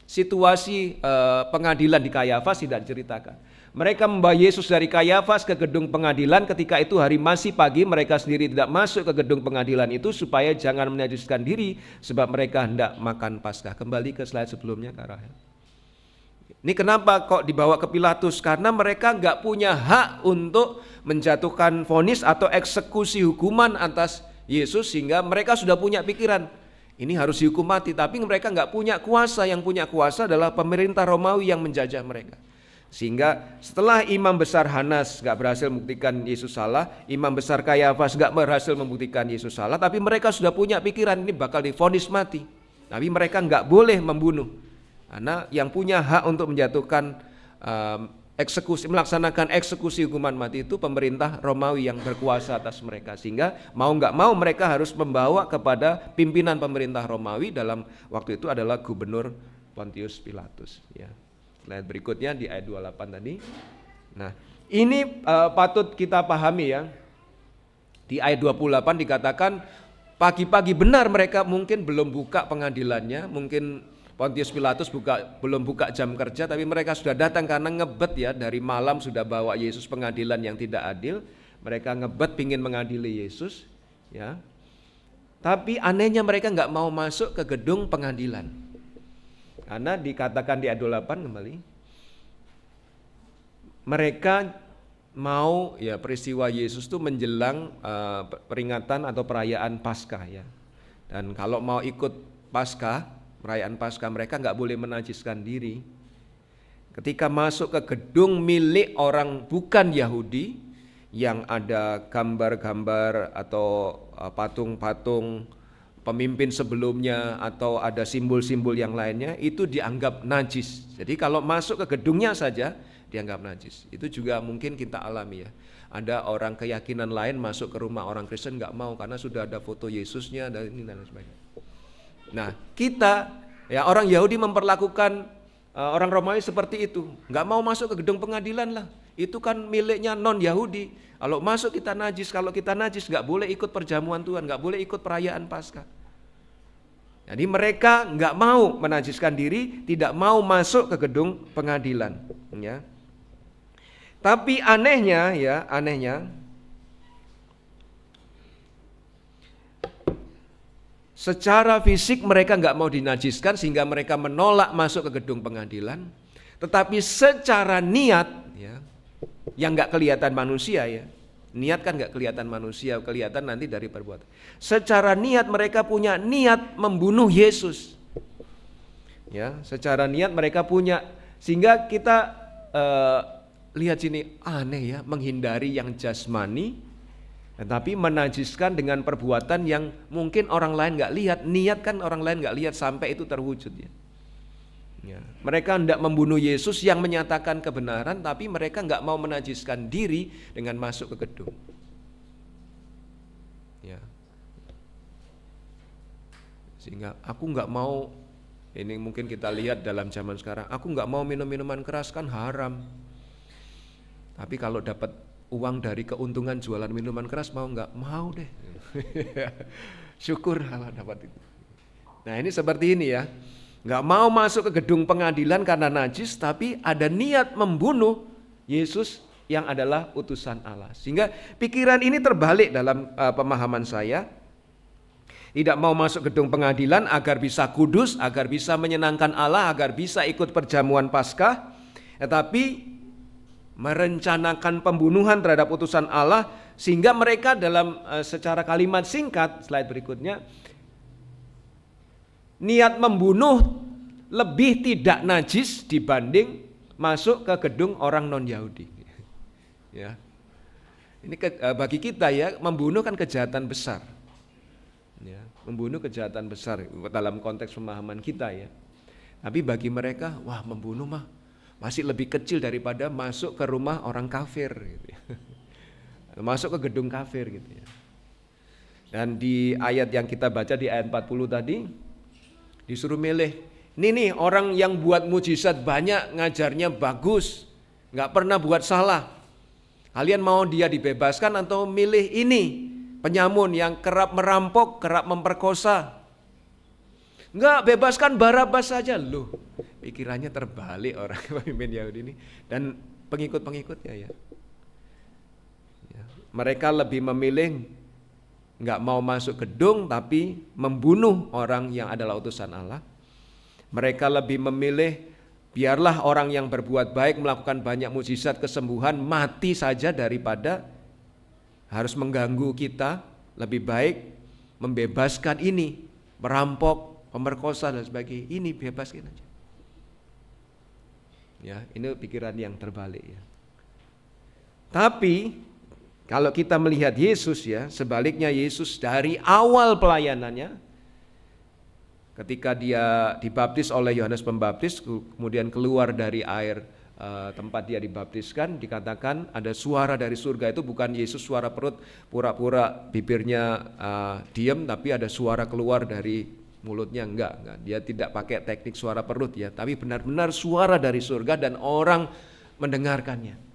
situasi pengadilan di Kayafas tidak diceritakan. Mereka membawa Yesus dari Kayafas ke gedung pengadilan, ketika itu hari masih pagi, mereka sendiri tidak masuk ke gedung pengadilan itu supaya jangan menajiskan diri, sebab mereka hendak makan Paskah. Kembali ke slide sebelumnya, Kak Rahel. Ini kenapa kok dibawa ke Pilatus? Karena mereka nggak punya hak untuk menjatuhkan vonis atau eksekusi hukuman atas Yesus, sehingga mereka sudah punya pikiran, ini harus dihukum mati, tapi mereka nggak punya kuasa. Yang punya kuasa adalah pemerintah Romawi yang menjajah mereka. Sehingga setelah imam besar Hanas nggak berhasil membuktikan Yesus salah, imam besar Kayafas nggak berhasil membuktikan Yesus salah, tapi mereka sudah punya pikiran ini bakal divonis mati. Tapi mereka nggak boleh membunuh, karena yang punya hak untuk menjatuhkan eksekusi, melaksanakan eksekusi hukuman mati itu pemerintah Romawi yang berkuasa atas mereka. Sehingga mau nggak mau mereka harus membawa kepada pimpinan pemerintah Romawi, dalam waktu itu adalah Gubernur Pontius Pilatus. Ya. Slide berikutnya di ayat 28 tadi. Nah, ini patut kita pahami ya. Di ayat 28 dikatakan pagi-pagi, benar mereka mungkin belum buka pengadilannya, mungkin Pontius Pilatus belum buka jam kerja, tapi mereka sudah datang karena ngebet ya, dari malam sudah bawa Yesus pengadilan yang tidak adil. Mereka ngebet pingin mengadili Yesus ya. Tapi anehnya mereka nggak mau masuk ke gedung pengadilan. Karena dikatakan di ayat 28 kembali, mereka mau ya peristiwa Yesus itu menjelang peringatan atau perayaan Paskah ya. Dan kalau mau ikut Paskah, perayaan Paskah, mereka nggak boleh menajiskan diri. Ketika masuk ke gedung milik orang bukan Yahudi yang ada gambar-gambar atau patung-patung pemimpin sebelumnya atau ada simbol-simbol yang lainnya, itu dianggap najis. Jadi kalau masuk ke gedungnya saja dianggap najis. Itu juga mungkin kita alami ya. Ada orang keyakinan lain masuk ke rumah orang Kristen nggak mau karena sudah ada foto Yesusnya dan ini dan sebagainya. Nah, kita ya orang Yahudi memperlakukan orang Romawi seperti itu. Nggak mau masuk ke gedung pengadilan lah. Itu kan miliknya non Yahudi. Kalau masuk kita najis, kalau kita najis nggak boleh ikut perjamuan Tuhan, nggak boleh ikut perayaan Paskah. Jadi mereka nggak mau menajiskan diri, tidak mau masuk ke gedung pengadilan. Ya. Tapi anehnya ya, secara fisik mereka nggak mau dinajiskan sehingga mereka menolak masuk ke gedung pengadilan. Tetapi secara niat ya, yang nggak kelihatan manusia ya, niat kan nggak kelihatan manusia, kelihatan nanti dari perbuatan. Secara niat mereka punya niat membunuh Yesus. Ya, secara niat mereka punya, sehingga kita lihat sini aneh ya, menghindari yang jasmani, tetapi menajiskan dengan perbuatan yang mungkin orang lain nggak lihat. Niat kan orang lain nggak lihat sampai itu terwujud ya. Ya. Mereka hendak membunuh Yesus yang menyatakan kebenaran, tapi mereka nggak mau menajiskan diri dengan masuk ke gedung. Ya. Sehingga aku nggak mau, ini mungkin kita lihat dalam zaman sekarang, aku nggak mau minum minuman keras kan haram. Tapi kalau dapat uang dari keuntungan jualan minuman keras mau nggak? Mau deh. Syukur kalau dapat itu. Nah ini seperti ini ya. Nggak mau masuk ke gedung pengadilan karena najis, tapi ada niat membunuh Yesus yang adalah utusan Allah. Sehingga pikiran ini terbalik dalam pemahaman saya. Tidak mau masuk gedung pengadilan agar bisa kudus, agar bisa menyenangkan Allah, agar bisa ikut perjamuan Paskah, tetapi merencanakan pembunuhan terhadap utusan Allah, sehingga mereka dalam secara kalimat singkat, slide berikutnya, niat membunuh lebih tidak najis dibanding masuk ke gedung orang non-Yahudi. Ya. Ini bagi kita ya, membunuh kan kejahatan besar. Ya, membunuh kejahatan besar dalam konteks pemahaman kita ya. Tapi bagi mereka, wah membunuh mah masih lebih kecil daripada masuk ke rumah orang kafir gitu ya. Masuk ke gedung kafir gitu ya. Dan di ayat yang kita baca di ayat 40 tadi disuruh milih. Ini nih orang yang buat mujizat banyak, ngajarnya bagus, nggak pernah buat salah. Kalian mau dia dibebaskan atau milih ini penyamun yang kerap merampok, kerap memperkosa? Enggak, bebaskan Barabas saja. Loh, pikirannya terbalik orang pemimpin Yahudi ini dan pengikut-pengikutnya ya. Mereka lebih memilih nggak mau masuk gedung tapi membunuh orang yang adalah utusan Allah. Mereka lebih memilih biarlah orang yang berbuat baik melakukan banyak mukjizat kesembuhan mati saja daripada harus mengganggu kita. Lebih baik membebaskan ini, merampok, pemerkosa dan sebagainya. Ini bebaskan aja. Ya, ini pikiran yang terbalik ya. Tapi kalau kita melihat Yesus ya, sebaliknya Yesus dari awal pelayanannya, ketika dia dibaptis oleh Yohanes Pembaptis, kemudian keluar dari air tempat dia dibaptiskan, dikatakan ada suara dari surga. Itu bukan Yesus suara perut, pura-pura bibirnya diam, tapi ada suara keluar dari mulutnya, enggak. Dia tidak pakai teknik suara perut ya, tapi benar-benar suara dari surga dan orang mendengarkannya.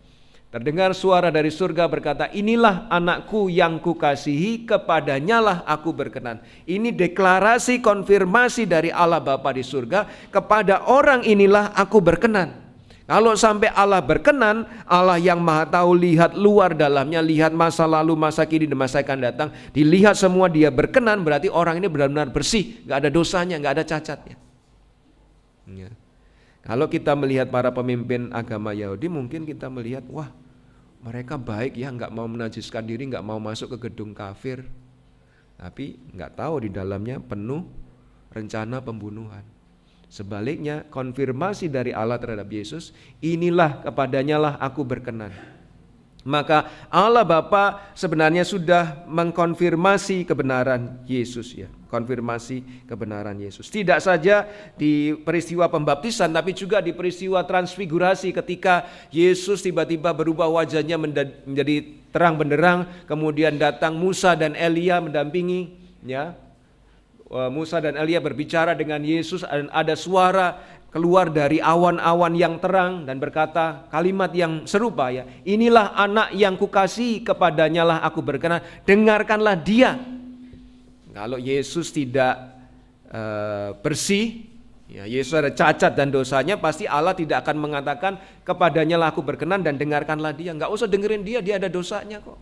Terdengar suara dari surga berkata, inilah anakku yang kukasihi, kepadanya lah aku berkenan. Ini deklarasi konfirmasi dari Allah Bapa di surga, kepada orang inilah aku berkenan. Kalau sampai Allah berkenan, Allah yang maha tahu, lihat luar dalamnya, lihat masa lalu, masa kini, dan masa akan datang, dilihat semua dia berkenan, berarti orang ini benar-benar bersih, gak ada dosanya, gak ada cacatnya ya. Kalau kita melihat para pemimpin agama Yahudi, mungkin kita melihat, wah mereka baik ya, nggak mau menajiskan diri, nggak mau masuk ke gedung kafir. Tapi nggak tahu di dalamnya penuh rencana pembunuhan. Sebaliknya konfirmasi dari Allah terhadap Yesus, inilah kepadanya lah aku berkenan. Maka Allah Bapa sebenarnya sudah mengkonfirmasi kebenaran Yesus ya, konfirmasi kebenaran Yesus. Tidak saja di peristiwa pembaptisan, tapi juga di peristiwa transfigurasi ketika Yesus tiba-tiba berubah wajahnya menjadi terang benderang, kemudian datang Musa dan Elia mendampingi ya. Musa dan Elia berbicara dengan Yesus dan ada suara keluar dari awan-awan yang terang dan berkata kalimat yang serupa ya, inilah anak yang kukasihi, kepadanya lah aku berkenan, dengarkanlah dia. Kalau Yesus tidak bersih ya, Yesus ada cacat dan dosanya, pasti Allah tidak akan mengatakan kepadanya lah aku berkenan dan dengarkanlah dia. Nggak usah dengerin dia, dia ada dosanya kok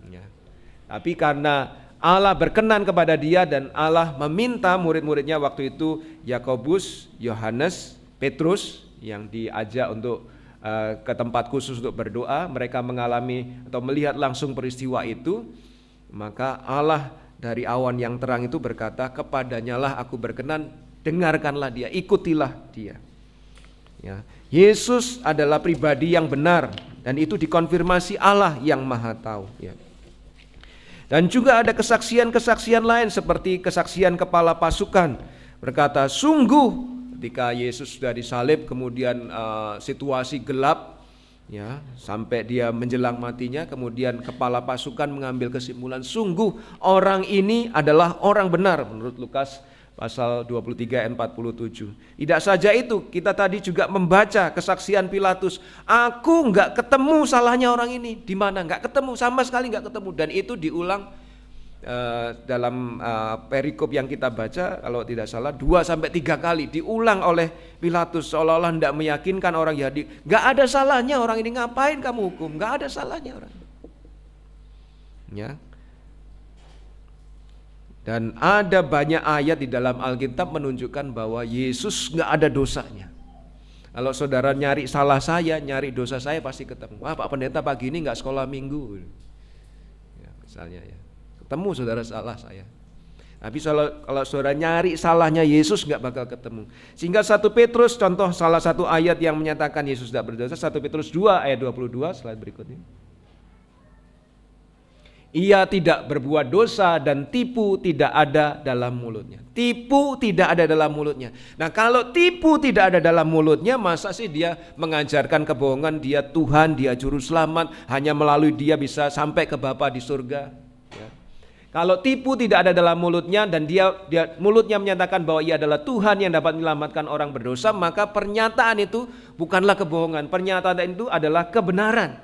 ya. Tapi karena Allah berkenan kepada dia dan Allah meminta murid-muridnya waktu itu, Yakobus, Yohanes, Petrus yang diajak untuk ke tempat khusus untuk berdoa. Mereka mengalami atau melihat langsung peristiwa itu. Maka Allah dari awan yang terang itu berkata, kepadanya lah aku berkenan, dengarkanlah dia, ikutilah dia ya. Yesus adalah pribadi yang benar dan itu dikonfirmasi Allah yang maha tahu ya. Dan juga ada kesaksian-kesaksian lain seperti kesaksian kepala pasukan berkata, sungguh ketika Yesus sudah disalib kemudian situasi gelap ya, sampai dia menjelang matinya, kemudian kepala pasukan mengambil kesimpulan, sungguh orang ini adalah orang benar menurut Lukas pasal 23 ayat 47. Tidak saja itu, kita tadi juga membaca kesaksian Pilatus. Aku enggak ketemu salahnya orang ini. Di mana? Enggak ketemu, sama sekali enggak ketemu. Dan itu diulang dalam perikop yang kita baca, kalau tidak salah 2-3 kali diulang oleh Pilatus, seolah-olah hendak meyakinkan orang Yahudi, enggak ada salahnya orang ini, ngapain kamu hukum? Enggak ada salahnya orang ini. Ya. Dan ada banyak ayat di dalam Alkitab menunjukkan bahwa Yesus nggak ada dosanya. Kalau saudara nyari salah saya, nyari dosa saya pasti ketemu. Wah, Pak Pendeta pagi ini nggak sekolah minggu, ya, misalnya ya, ketemu saudara salah saya. Tapi kalau saudara nyari salahnya Yesus nggak bakal ketemu. Sehingga 1 Petrus, contoh salah satu ayat yang menyatakan Yesus tidak berdosa, 1 Petrus 2 ayat 22, slide berikutnya. Ia tidak berbuat dosa dan tipu tidak ada dalam mulutnya. Tipu tidak ada dalam mulutnya. Nah, kalau tipu tidak ada dalam mulutnya, masa sih dia mengajarkan kebohongan, dia Tuhan, dia juru selamat, hanya melalui dia bisa sampai ke Bapa di surga. Ya. Kalau tipu tidak ada dalam mulutnya dan dia mulutnya menyatakan bahwa ia adalah Tuhan yang dapat menyelamatkan orang berdosa, maka pernyataan itu bukanlah kebohongan, pernyataan itu adalah kebenaran.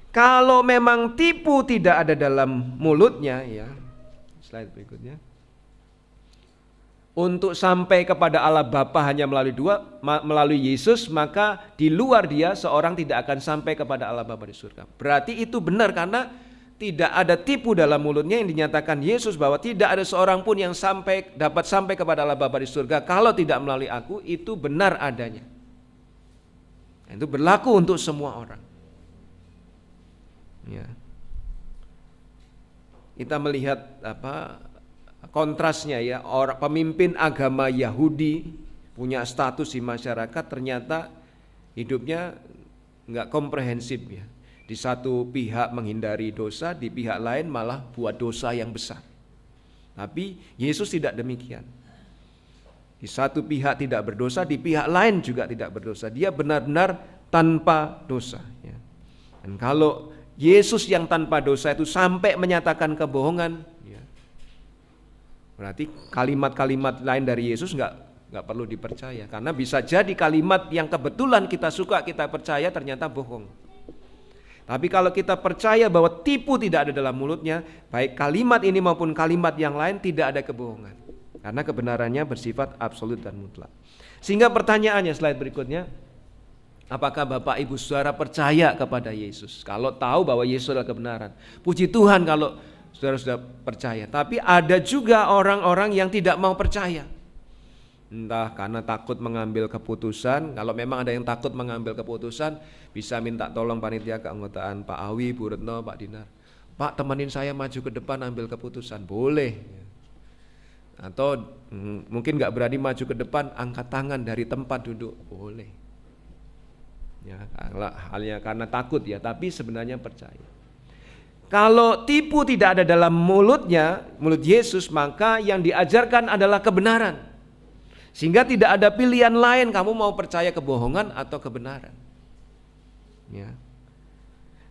Kalau memang tipu tidak ada dalam mulutnya, ya, slide berikutnya. Untuk sampai kepada Allah Bapa hanya melalui Yesus, maka di luar dia seorang tidak akan sampai kepada Allah Bapa di surga. Berarti itu benar karena tidak ada tipu dalam mulutnya, yang dinyatakan Yesus bahwa tidak ada seorang pun yang dapat sampai kepada Allah Bapa di surga kalau tidak melalui aku, itu benar adanya. Itu berlaku untuk semua orang. Ya. Kita melihat kontrasnya ya, orang pemimpin agama Yahudi punya status di masyarakat, ternyata hidupnya nggak komprehensif ya. Di satu pihak menghindari dosa, di pihak lain malah buat dosa yang besar. Tapi Yesus tidak demikian. Di satu pihak tidak berdosa, di pihak lain juga tidak berdosa. Dia benar-benar tanpa dosa ya. Dan kalau Yesus yang tanpa dosa itu sampai menyatakan kebohongan, ya, berarti kalimat-kalimat lain dari Yesus nggak perlu dipercaya, karena bisa jadi kalimat yang kebetulan kita suka kita percaya ternyata bohong. Tapi kalau kita percaya bahwa tipu tidak ada dalam mulutnya, baik kalimat ini maupun kalimat yang lain tidak ada kebohongan, karena kebenarannya bersifat absolut dan mutlak. Sehingga pertanyaannya, slide berikutnya, apakah Bapak Ibu Saudara percaya kepada Yesus? Kalau tahu bahwa Yesus adalah kebenaran, puji Tuhan kalau saudara sudah percaya. Tapi ada juga orang-orang yang tidak mau percaya. Entah karena takut mengambil keputusan. Kalau memang ada yang takut mengambil keputusan, bisa minta tolong panitia keanggotaan Pak Awi, Bu Retno, Pak Dinar. Pak, temenin saya maju ke depan ambil keputusan. Boleh. Atau mungkin gak berani maju ke depan, angkat tangan dari tempat duduk. Boleh. Ya, halnya karena takut ya, tapi sebenarnya percaya. Kalau tipu tidak ada dalam mulutnya, mulut Yesus, maka yang diajarkan adalah kebenaran. Sehingga tidak ada pilihan lain, kamu mau percaya kebohongan atau kebenaran. Ya.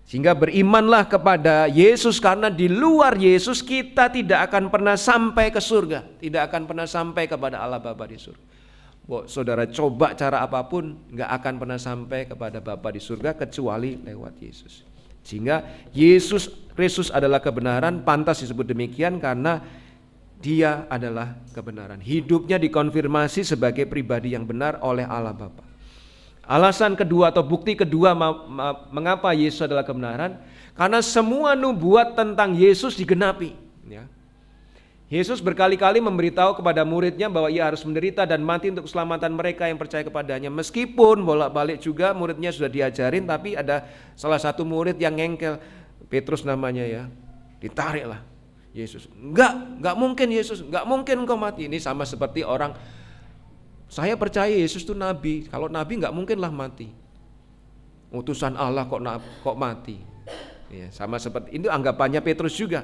Sehingga berimanlah kepada Yesus, karena di luar Yesus kita tidak akan pernah sampai ke surga, tidak akan pernah sampai kepada Allah Bapa di surga. Saudara coba cara apapun gak akan pernah sampai kepada Bapa di surga kecuali lewat Yesus. Sehingga Yesus Kristus adalah kebenaran, pantas disebut demikian karena dia adalah kebenaran. Hidupnya dikonfirmasi sebagai pribadi yang benar oleh Allah Bapa. Alasan kedua atau bukti kedua mengapa Yesus adalah kebenaran, karena semua nubuat tentang Yesus digenapi ya. Yesus berkali-kali memberitahu kepada muridnya bahwa ia harus menderita dan mati untuk keselamatan mereka yang percaya kepadanya. Meskipun bolak-balik juga muridnya sudah diajarin, tapi ada salah satu murid yang ngengkel, Petrus namanya ya, ditariklah Yesus. Enggak mungkin Yesus, enggak mungkin engkau mati. Ini sama seperti orang, saya percaya Yesus itu nabi, kalau nabi enggak mungkinlah mati. Utusan Allah kok mati. Ya, sama seperti ini anggapannya Petrus juga.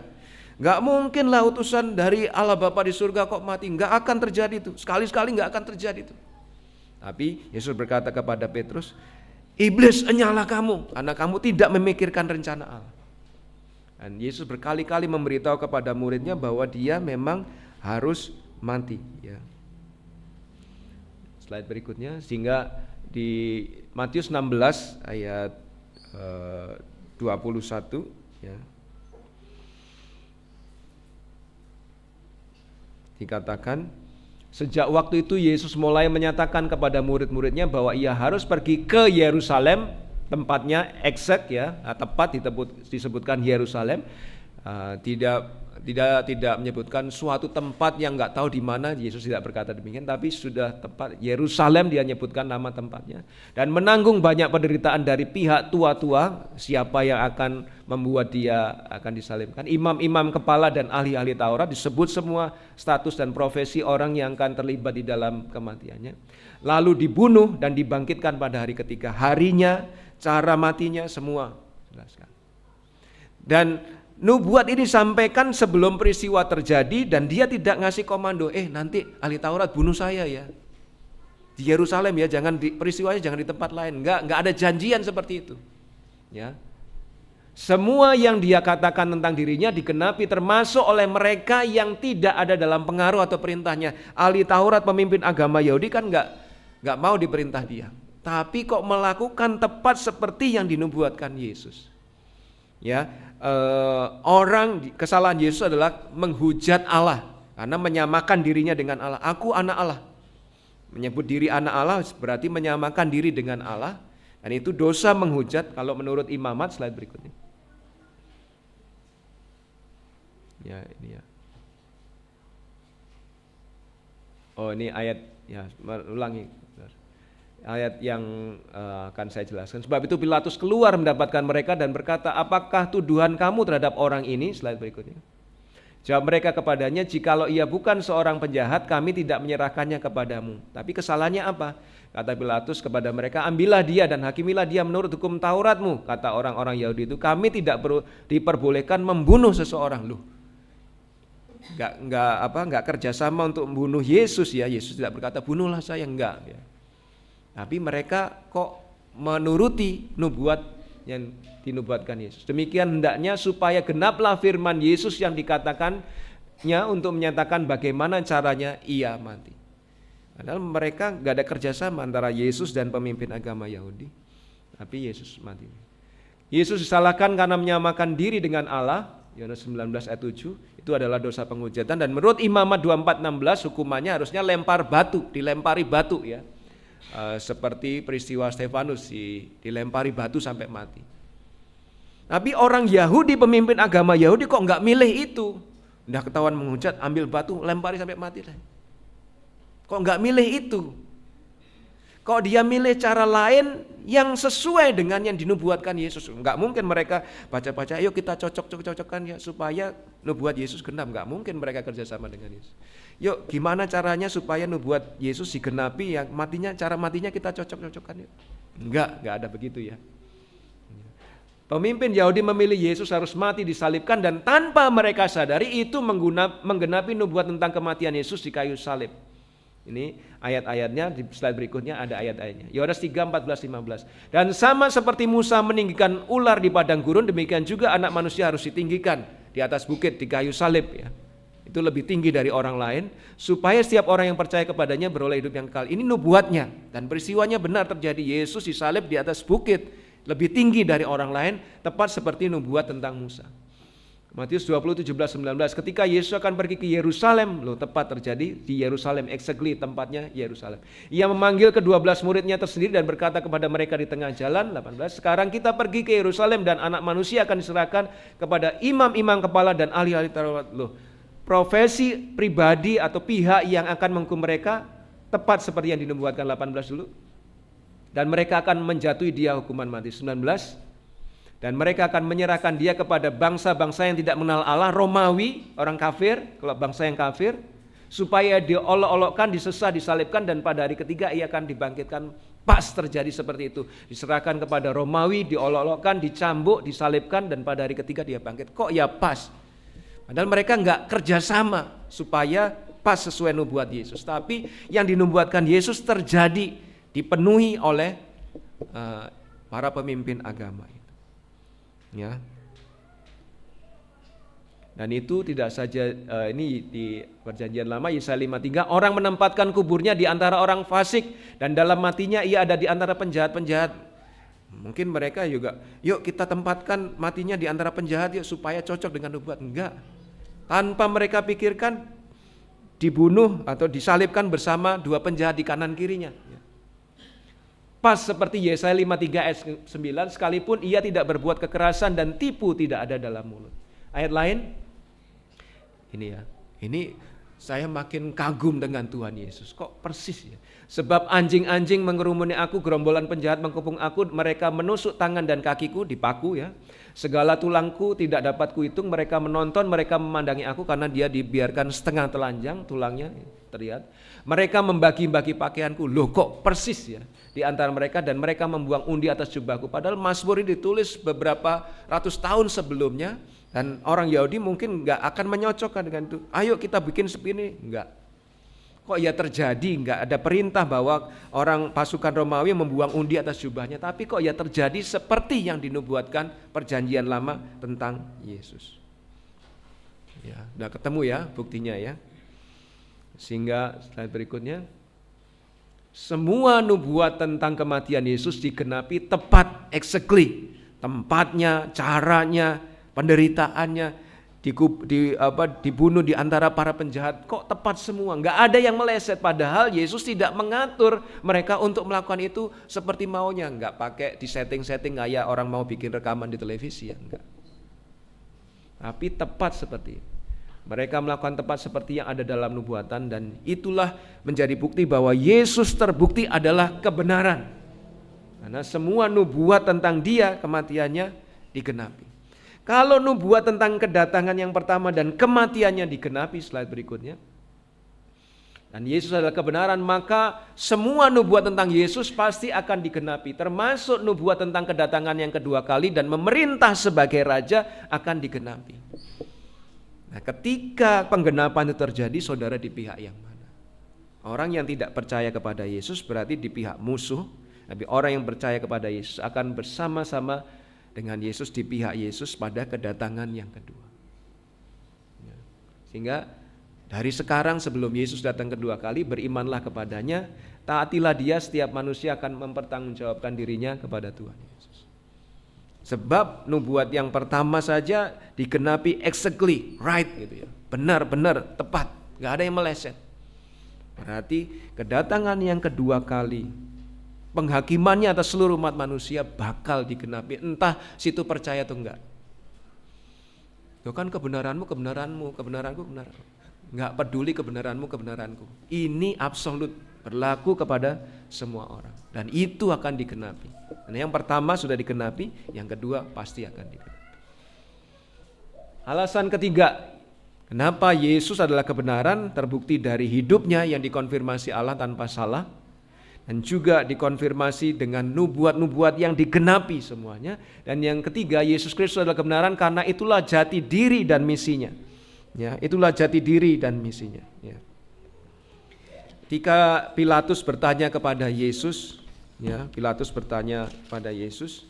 Gak mungkin lah utusan dari Allah Bapa di surga kok mati. Gak akan terjadi itu. Sekali-sekali gak akan terjadi itu. Tapi Yesus berkata kepada Petrus, iblis enyalah kamu, karena kamu tidak memikirkan rencana Allah. Dan Yesus berkali-kali memberitahu kepada muridnya bahwa dia memang harus mati ya. Slide berikutnya. Sehingga di Matius 16 ayat 21 ya, dikatakan, sejak waktu itu Yesus mulai menyatakan kepada murid-muridnya bahwa ia harus pergi ke Yerusalem, tempatnya eksak ya, tepat disebutkan Yerusalem, Tidak menyebutkan suatu tempat yang nggak tahu di mana. Yesus tidak berkata demikian, tapi sudah tepat Yerusalem dia nyebutkan nama tempatnya, dan menanggung banyak penderitaan dari pihak tua-tua. Siapa yang akan membuat dia akan disalibkan? Imam-imam kepala dan ahli-ahli Taurat, disebut semua status dan profesi orang yang akan terlibat di dalam kematiannya. Lalu dibunuh dan dibangkitkan pada hari ketiga. Harinya, cara matinya, semua jelaskan. Dan nubuat ini disampaikan sebelum peristiwa terjadi, dan dia tidak ngasih komando, nanti ahli Taurat bunuh saya ya di Yerusalem ya, peristiwanya jangan di tempat lain. Enggak ada janjian seperti itu. Ya. Semua yang dia katakan tentang dirinya digenapi, termasuk oleh mereka yang tidak ada dalam pengaruh atau perintahnya. Ahli Taurat, pemimpin agama Yahudi kan enggak mau diperintah dia, tapi kok melakukan tepat seperti yang dinubuatkan Yesus. Ya, kesalahan Yesus adalah menghujat Allah karena menyamakan dirinya dengan Allah. Aku anak Allah. Menyebut diri anak Allah berarti menyamakan diri dengan Allah, dan itu dosa menghujat kalau menurut Imamat. Slide berikutnya. Ya, ini ya. Oh, ini ayat ya, ulangi. Ayat yang akan saya jelaskan. Sebab itu Pilatus keluar mendapatkan mereka dan berkata, apakah tuduhan kamu terhadap orang ini? Slide berikutnya. Jawab mereka kepadanya, jikalau ia bukan seorang penjahat, kami tidak menyerahkannya kepadamu. Tapi kesalahannya apa? Kata Pilatus kepada mereka, ambillah dia dan hakimilah dia menurut hukum Tauratmu. Kata orang-orang Yahudi itu, kami tidak diperbolehkan membunuh seseorang. Loh, enggak kerjasama untuk membunuh Yesus ya. Yesus tidak berkata bunuhlah saya, enggak ya. Tapi mereka kok menuruti nubuat yang dinubuatkan Yesus. Demikian hendaknya supaya genaplah firman Yesus yang dikatakannya untuk menyatakan bagaimana caranya ia mati. Padahal mereka gak ada kerjasama antara Yesus dan pemimpin agama Yahudi, tapi Yesus mati. Yesus disalahkan karena menyamakan diri dengan Allah. Yohanes 19 ayat 7, itu adalah dosa penghujatan, dan menurut Imamat 24:16 hukumannya harusnya dilempari batu ya. Seperti peristiwa Stefanus, dilempari batu sampai mati. Tapi orang Yahudi, pemimpin agama Yahudi kok nggak milih itu. Udah ketahuan menghujat, ambil batu, lempari sampai mati. Kok nggak milih itu? Kok dia milih cara lain yang sesuai dengan yang dinubuatkan Yesus? Nggak mungkin mereka baca-baca, ayo kita cocok-cocokkan ya supaya nubuat Yesus genap. Nggak mungkin mereka kerjasama dengan Yesus. Yuk, gimana caranya supaya nubuat Yesus digenapi, yang cara matinya kita cocok-cocokkan yuk. Enggak ada begitu ya. Pemimpin Yahudi memilih Yesus harus mati disalibkan, dan tanpa mereka sadari itu menggenapi nubuat tentang kematian Yesus di kayu salib. Ini ayat-ayatnya, di slide berikutnya ada ayat-ayatnya. Yohanes 3:14-15. Dan sama seperti Musa meninggikan ular di padang gurun, demikian juga anak manusia harus ditinggikan di atas bukit di kayu salib ya. Itu lebih tinggi dari orang lain, supaya setiap orang yang percaya kepadanya beroleh hidup yang kekal. Ini nubuatnya, dan peristiwanya benar terjadi. Yesus disalib di atas bukit, lebih tinggi dari orang lain, tepat seperti nubuat tentang Musa. Matius 20:17-19, ketika Yesus akan pergi ke Yerusalem, tepat terjadi di Yerusalem, exactly tempatnya Yerusalem. Ia memanggil ke-12 muridnya tersendiri dan berkata kepada mereka di tengah jalan, 18, sekarang kita pergi ke Yerusalem dan anak manusia akan diserahkan kepada imam-imam kepala dan ahli-ahli Taurat. Profesi pribadi atau pihak yang akan menghukum mereka tepat seperti yang dinubuatkan 18 dulu. Dan mereka akan menjatuhi dia hukuman mati. 19, dan mereka akan menyerahkan dia kepada bangsa-bangsa yang tidak mengenal Allah, Romawi, orang kafir, kalau bangsa yang kafir, supaya diolok-olokkan, disesah, disalibkan, dan pada hari ketiga ia akan dibangkitkan. Pas terjadi seperti itu, diserahkan kepada Romawi, diolok-olokkan, dicambuk, disalibkan, dan pada hari ketiga dia bangkit. Kok ya pas? Padahal mereka enggak kerjasama supaya pas sesuai nubuat Yesus. Tapi yang dinubuatkan Yesus terjadi, dipenuhi oleh para pemimpin agama. Ya. Dan itu tidak saja ini di Perjanjian Lama, Yesaya 53, orang menempatkan kuburnya di antara orang fasik, dan dalam matinya ia ada di antara penjahat-penjahat. Mungkin mereka juga, yuk kita tempatkan matinya di antara penjahat yuk supaya cocok dengan nubuat. Enggak. Tanpa mereka pikirkan, dibunuh atau disalibkan bersama dua penjahat di kanan kirinya. Pas seperti Yesaya 53 ayat 9, sekalipun ia tidak berbuat kekerasan dan tipu tidak ada dalam mulut. Ayat lain, ini ya, ini saya makin kagum dengan Tuhan Yesus. Kok persis ya? Sebab anjing-anjing mengerumuni aku, gerombolan penjahat mengepung aku, mereka menusuk tangan dan kakiku, dipaku ya. Segala tulangku tidak dapat kuhitung, mereka menonton, mereka memandangi aku karena dia dibiarkan setengah telanjang, tulangnya terlihat. Mereka membagi-bagi pakaianku, loh kok persis ya di antara mereka, dan mereka membuang undi atas jubahku. Padahal Mazmur ini ditulis beberapa ratus tahun sebelumnya, dan orang Yahudi mungkin nggak akan menyocokkan dengan itu. Ayo kita bikin seperti ini, enggak. Kok ya terjadi, nggak ada perintah bahwa orang pasukan Romawi membuang undi atas jubahnya, tapi kok ya terjadi seperti yang dinubuatkan perjanjian lama tentang Yesus. Ya, udah ketemu ya buktinya ya. Sehingga slide berikutnya, semua nubuat tentang kematian Yesus digenapi tepat, exactly, tempatnya, caranya, penderitaannya, dibunuh di antara para penjahat, kok tepat semua, nggak ada yang meleset. Padahal Yesus tidak mengatur mereka untuk melakukan itu seperti maunya, nggak pakai di setting-setting kayak orang mau bikin rekaman di televisi ya, enggak. Tapi tepat seperti itu. Mereka melakukan tepat seperti yang ada dalam nubuatan, dan itulah menjadi bukti bahwa Yesus terbukti adalah kebenaran. Karena semua nubuat tentang dia, kematiannya digenapi. Kalau nubuat tentang kedatangan yang pertama dan kematiannya digenapi, slide berikutnya, dan Yesus adalah kebenaran, maka semua nubuat tentang Yesus pasti akan digenapi, termasuk nubuat tentang kedatangan yang kedua kali dan memerintah sebagai raja akan digenapi. Nah, ketika penggenapan itu terjadi, saudara di pihak yang mana? Orang yang tidak percaya kepada Yesus berarti di pihak musuh, tapi orang yang percaya kepada Yesus akan bersama-sama dengan Yesus di pihak Yesus pada kedatangan yang kedua. Ya. Sehingga dari sekarang sebelum Yesus datang kedua kali, berimanlah kepadanya, taatilah dia, setiap manusia akan mempertanggungjawabkan dirinya kepada Tuhan Yesus. Sebab nubuat yang pertama saja digenapi exactly, right gitu ya. Benar-benar tepat, gak ada yang meleset. Berarti kedatangan yang kedua kali, penghakimannya atas seluruh umat manusia bakal digenapi, entah situ percaya atau enggak. Itu kan kebenaranmu, kebenaranku. Enggak peduli kebenaranmu, kebenaranku. Ini absolut, berlaku kepada semua orang. Dan itu akan digenapi. Dan yang pertama sudah digenapi, yang kedua pasti akan digenapi. Alasan ketiga, kenapa Yesus adalah kebenaran, terbukti dari hidupnya yang dikonfirmasi Allah tanpa salah, dan juga dikonfirmasi dengan nubuat-nubuat yang digenapi semuanya. Dan yang ketiga, Yesus Kristus adalah kebenaran karena itulah jati diri dan misinya. Ya, itulah jati diri dan misinya. Ya. Ketika Pilatus bertanya kepada Yesus, ya, Pilatus bertanya kepada Yesus,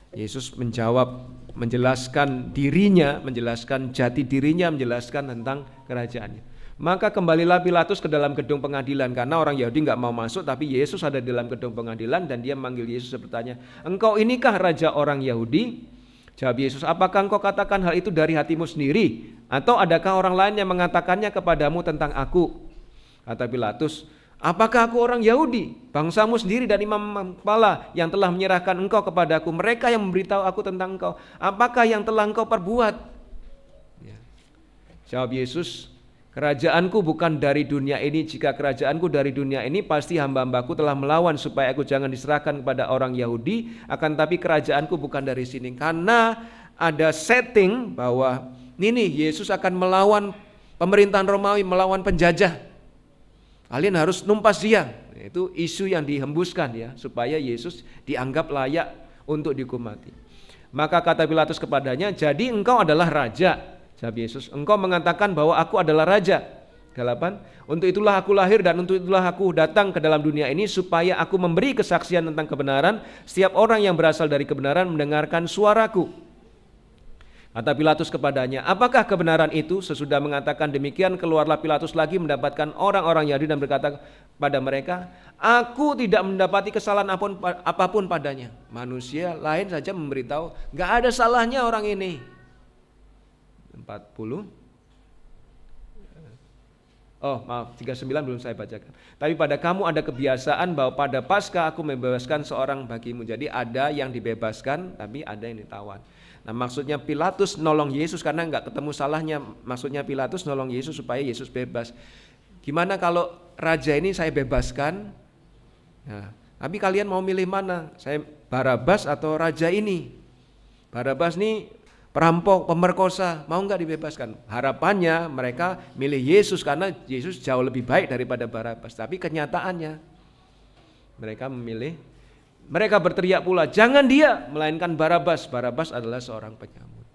Yesus menjawab, menjelaskan dirinya, menjelaskan jati dirinya, menjelaskan tentang kerajaannya. Maka kembalilah Pilatus ke dalam gedung pengadilan, karena orang Yahudi nggak mau masuk, tapi Yesus ada di dalam gedung pengadilan, dan dia manggil Yesus bertanya, engkau inikah raja orang Yahudi? Jawab Yesus, apakah engkau katakan hal itu dari hatimu sendiri, atau adakah orang lain yang mengatakannya kepadamu tentang aku? Kata Pilatus, apakah aku orang Yahudi? Bangsamu sendiri dan imam kepala yang telah menyerahkan engkau kepadaku, mereka yang memberitahu aku tentang engkau. Apakah yang telah engkau perbuat? Ya. Jawab Yesus, kerajaanku bukan dari dunia ini. Jika kerajaanku dari dunia ini, pasti hamba-hambaku telah melawan supaya aku jangan diserahkan kepada orang Yahudi. Akan tapi kerajaanku bukan dari sini. Karena ada setting bahwa ini Yesus akan melawan pemerintahan Romawi, melawan penjajah. Kalian harus numpas dia. Itu isu yang dihembuskan ya, supaya Yesus dianggap layak untuk dihukum mati. Maka kata Pilatus kepadanya, jadi engkau adalah raja. Jawab Yesus, engkau mengatakan bahwa aku adalah raja. 8. Untuk itulah aku lahir dan untuk itulah aku datang ke dalam dunia ini, supaya aku memberi kesaksian tentang kebenaran. Setiap orang yang berasal dari kebenaran mendengarkan suaraku. Kata Pilatus kepadanya, apakah kebenaran itu? Sesudah mengatakan demikian, keluarlah Pilatus lagi mendapatkan orang-orang Yahudi dan berkata pada mereka, aku tidak mendapati kesalahan apapun padanya. Manusia lain saja memberitahu, gak ada salahnya orang ini. 40. Oh maaf, 39 belum saya bacakan. Tapi pada kamu ada kebiasaan bahwa pada Paskah aku membebaskan seorang bagimu. Jadi ada yang dibebaskan, tapi ada yang ditawan. Nah, maksudnya Pilatus nolong Yesus karena nggak ketemu salahnya. Maksudnya Pilatus nolong Yesus supaya Yesus bebas. Gimana kalau raja ini saya bebaskan? Nah, tapi kalian mau milih mana? Saya Barabas atau raja ini? Barabas nih perampok, pemerkosa, mau nggak dibebaskan? Harapannya mereka milih Yesus karena Yesus jauh lebih baik daripada Barabas. Tapi kenyataannya mereka berteriak pula, jangan dia, melainkan Barabas. Barabas adalah seorang penyambut.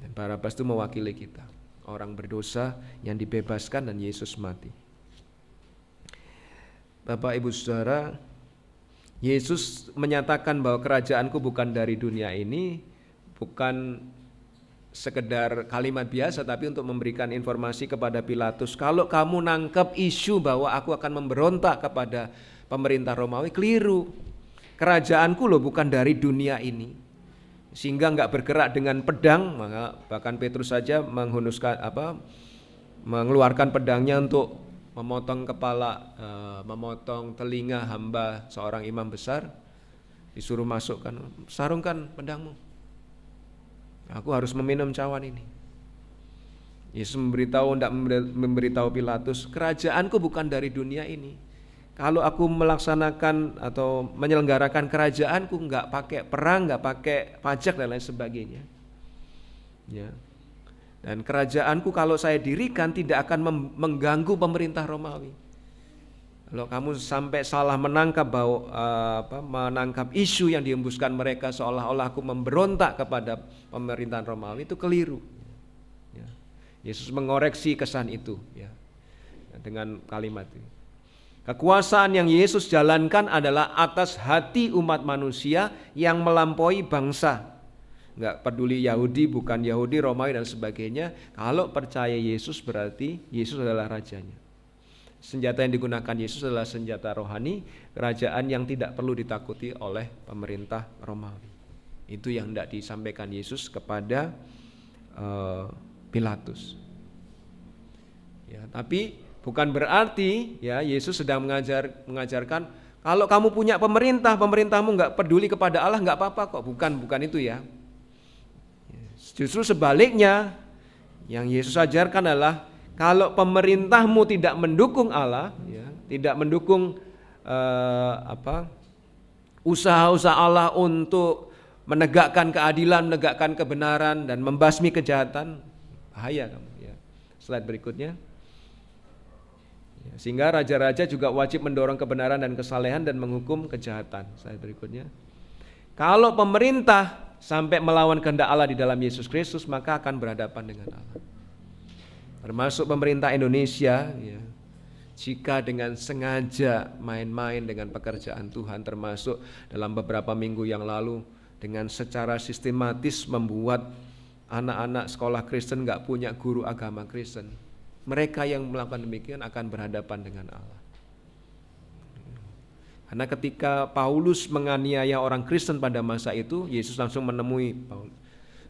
Dan Barabas itu mewakili kita, orang berdosa yang dibebaskan dan Yesus mati. Bapak Ibu Saudara, Yesus menyatakan bahwa kerajaanku bukan dari dunia ini, bukan sekedar kalimat biasa, tapi untuk memberikan informasi kepada Pilatus. Kalau kamu nangkep isu bahwa aku akan memberontak kepada pemerintah Romawi, keliru. Kerajaanku loh bukan dari dunia ini, sehingga nggak bergerak dengan pedang. Maka bahkan Petrus saja mengeluarkan pedangnya untuk memotong kepala, memotong telinga hamba seorang imam besar. Disuruh masukkan, sarungkan pedangmu. Aku harus meminum cawan ini. Yesus memberitahu Pilatus, kerajaanku bukan dari dunia ini. Kalau aku melaksanakan atau menyelenggarakan kerajaanku, nggak pakai perang, nggak pakai pajak dan lain sebagainya. Ya. Dan kerajaanku kalau saya dirikan tidak akan mengganggu pemerintah Romawi. Kalau kamu sampai salah menangkap menangkap isu yang dihembuskan mereka seolah-olah aku memberontak kepada pemerintahan Romawi, itu keliru. Ya. Yesus mengoreksi kesan itu, ya, dengan kalimat ini. Kekuasaan yang Yesus jalankan adalah atas hati umat manusia yang melampaui bangsa. Enggak peduli Yahudi, bukan Yahudi, Romawi dan sebagainya. Kalau percaya Yesus berarti Yesus adalah rajanya. Senjata yang digunakan Yesus adalah senjata rohani, kerajaan yang tidak perlu ditakuti oleh pemerintah Romawi. Itu yang hendak disampaikan Yesus kepada Pilatus. Ya, tapi bukan berarti ya Yesus sedang mengajarkan kalau kamu punya pemerintahmu nggak peduli kepada Allah nggak apa-apa kok. Bukan itu ya. Justru sebaliknya, yang Yesus ajarkan adalah kalau pemerintahmu tidak mendukung Allah, ya, tidak mendukung usaha-usaha Allah untuk menegakkan keadilan, menegakkan kebenaran dan membasmi kejahatan, bahaya kamu. Ya. Slide berikutnya. Ya, sehingga raja-raja juga wajib mendorong kebenaran dan kesalehan dan menghukum kejahatan. Slide berikutnya. Kalau pemerintah sampai melawan kehendak Allah di dalam Yesus Kristus, maka akan berhadapan dengan Allah. Termasuk pemerintah Indonesia, ya, jika dengan sengaja main-main dengan pekerjaan Tuhan, termasuk dalam beberapa minggu yang lalu dengan secara sistematis membuat anak-anak sekolah Kristen gak punya guru agama Kristen. Mereka yang melakukan demikian akan berhadapan dengan Allah. Karena ketika Paulus menganiaya orang Kristen pada masa itu, Yesus langsung menemui Paulus.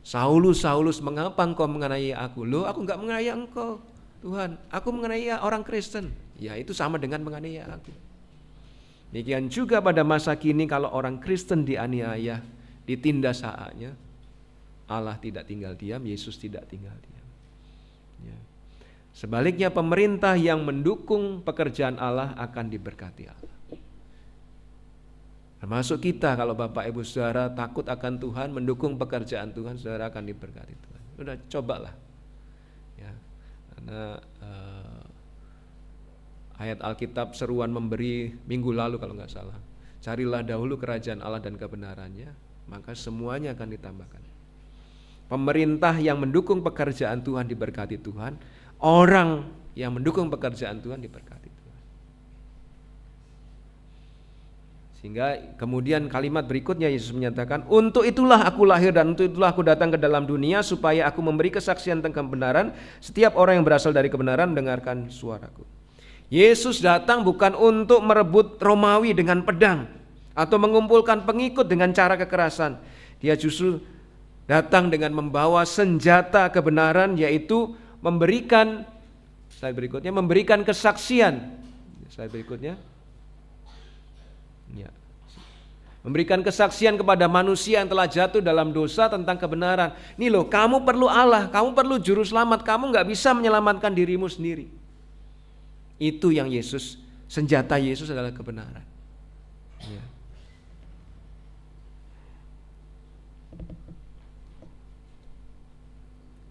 Saulus, Saulus, mengapa engkau menganiaya aku? Loh, aku enggak menganiaya engkau, Tuhan. Aku menganiaya orang Kristen. Ya, itu sama dengan menganiaya aku. Demikian juga pada masa kini kalau orang Kristen dianiaya, ditindas haknya, Allah tidak tinggal diam, Yesus tidak tinggal diam. Ya. Sebaliknya pemerintah yang mendukung pekerjaan Allah akan diberkati Allah. Termasuk kita, kalau Bapak Ibu Saudara takut akan Tuhan, mendukung pekerjaan Tuhan, saudara akan diberkati Tuhan. Udah cobalah. Ya. Karena ayat Alkitab seruan memberi minggu lalu kalau nggak salah. Carilah dahulu kerajaan Allah dan kebenarannya, maka semuanya akan ditambahkan. Pemerintah yang mendukung pekerjaan Tuhan diberkati Tuhan, orang yang mendukung pekerjaan Tuhan diberkati Tuhan. Sehingga kemudian kalimat berikutnya Yesus menyatakan, untuk itulah aku lahir dan untuk itulah aku datang ke dalam dunia, supaya aku memberi kesaksian tentang kebenaran. Setiap orang yang berasal dari kebenaran mendengarkan suaraku. Yesus datang bukan untuk merebut Romawi dengan pedang atau mengumpulkan pengikut dengan cara kekerasan. Dia justru datang dengan membawa senjata kebenaran, yaitu memberikan, slide berikutnya, memberikan kesaksian. Slide berikutnya. Ya. Memberikan kesaksian kepada manusia yang telah jatuh dalam dosa tentang kebenaran. Nih loh, kamu perlu Allah, kamu perlu juru selamat, kamu nggak bisa menyelamatkan dirimu sendiri. Itu yang Yesus, senjata Yesus adalah kebenaran. Ya.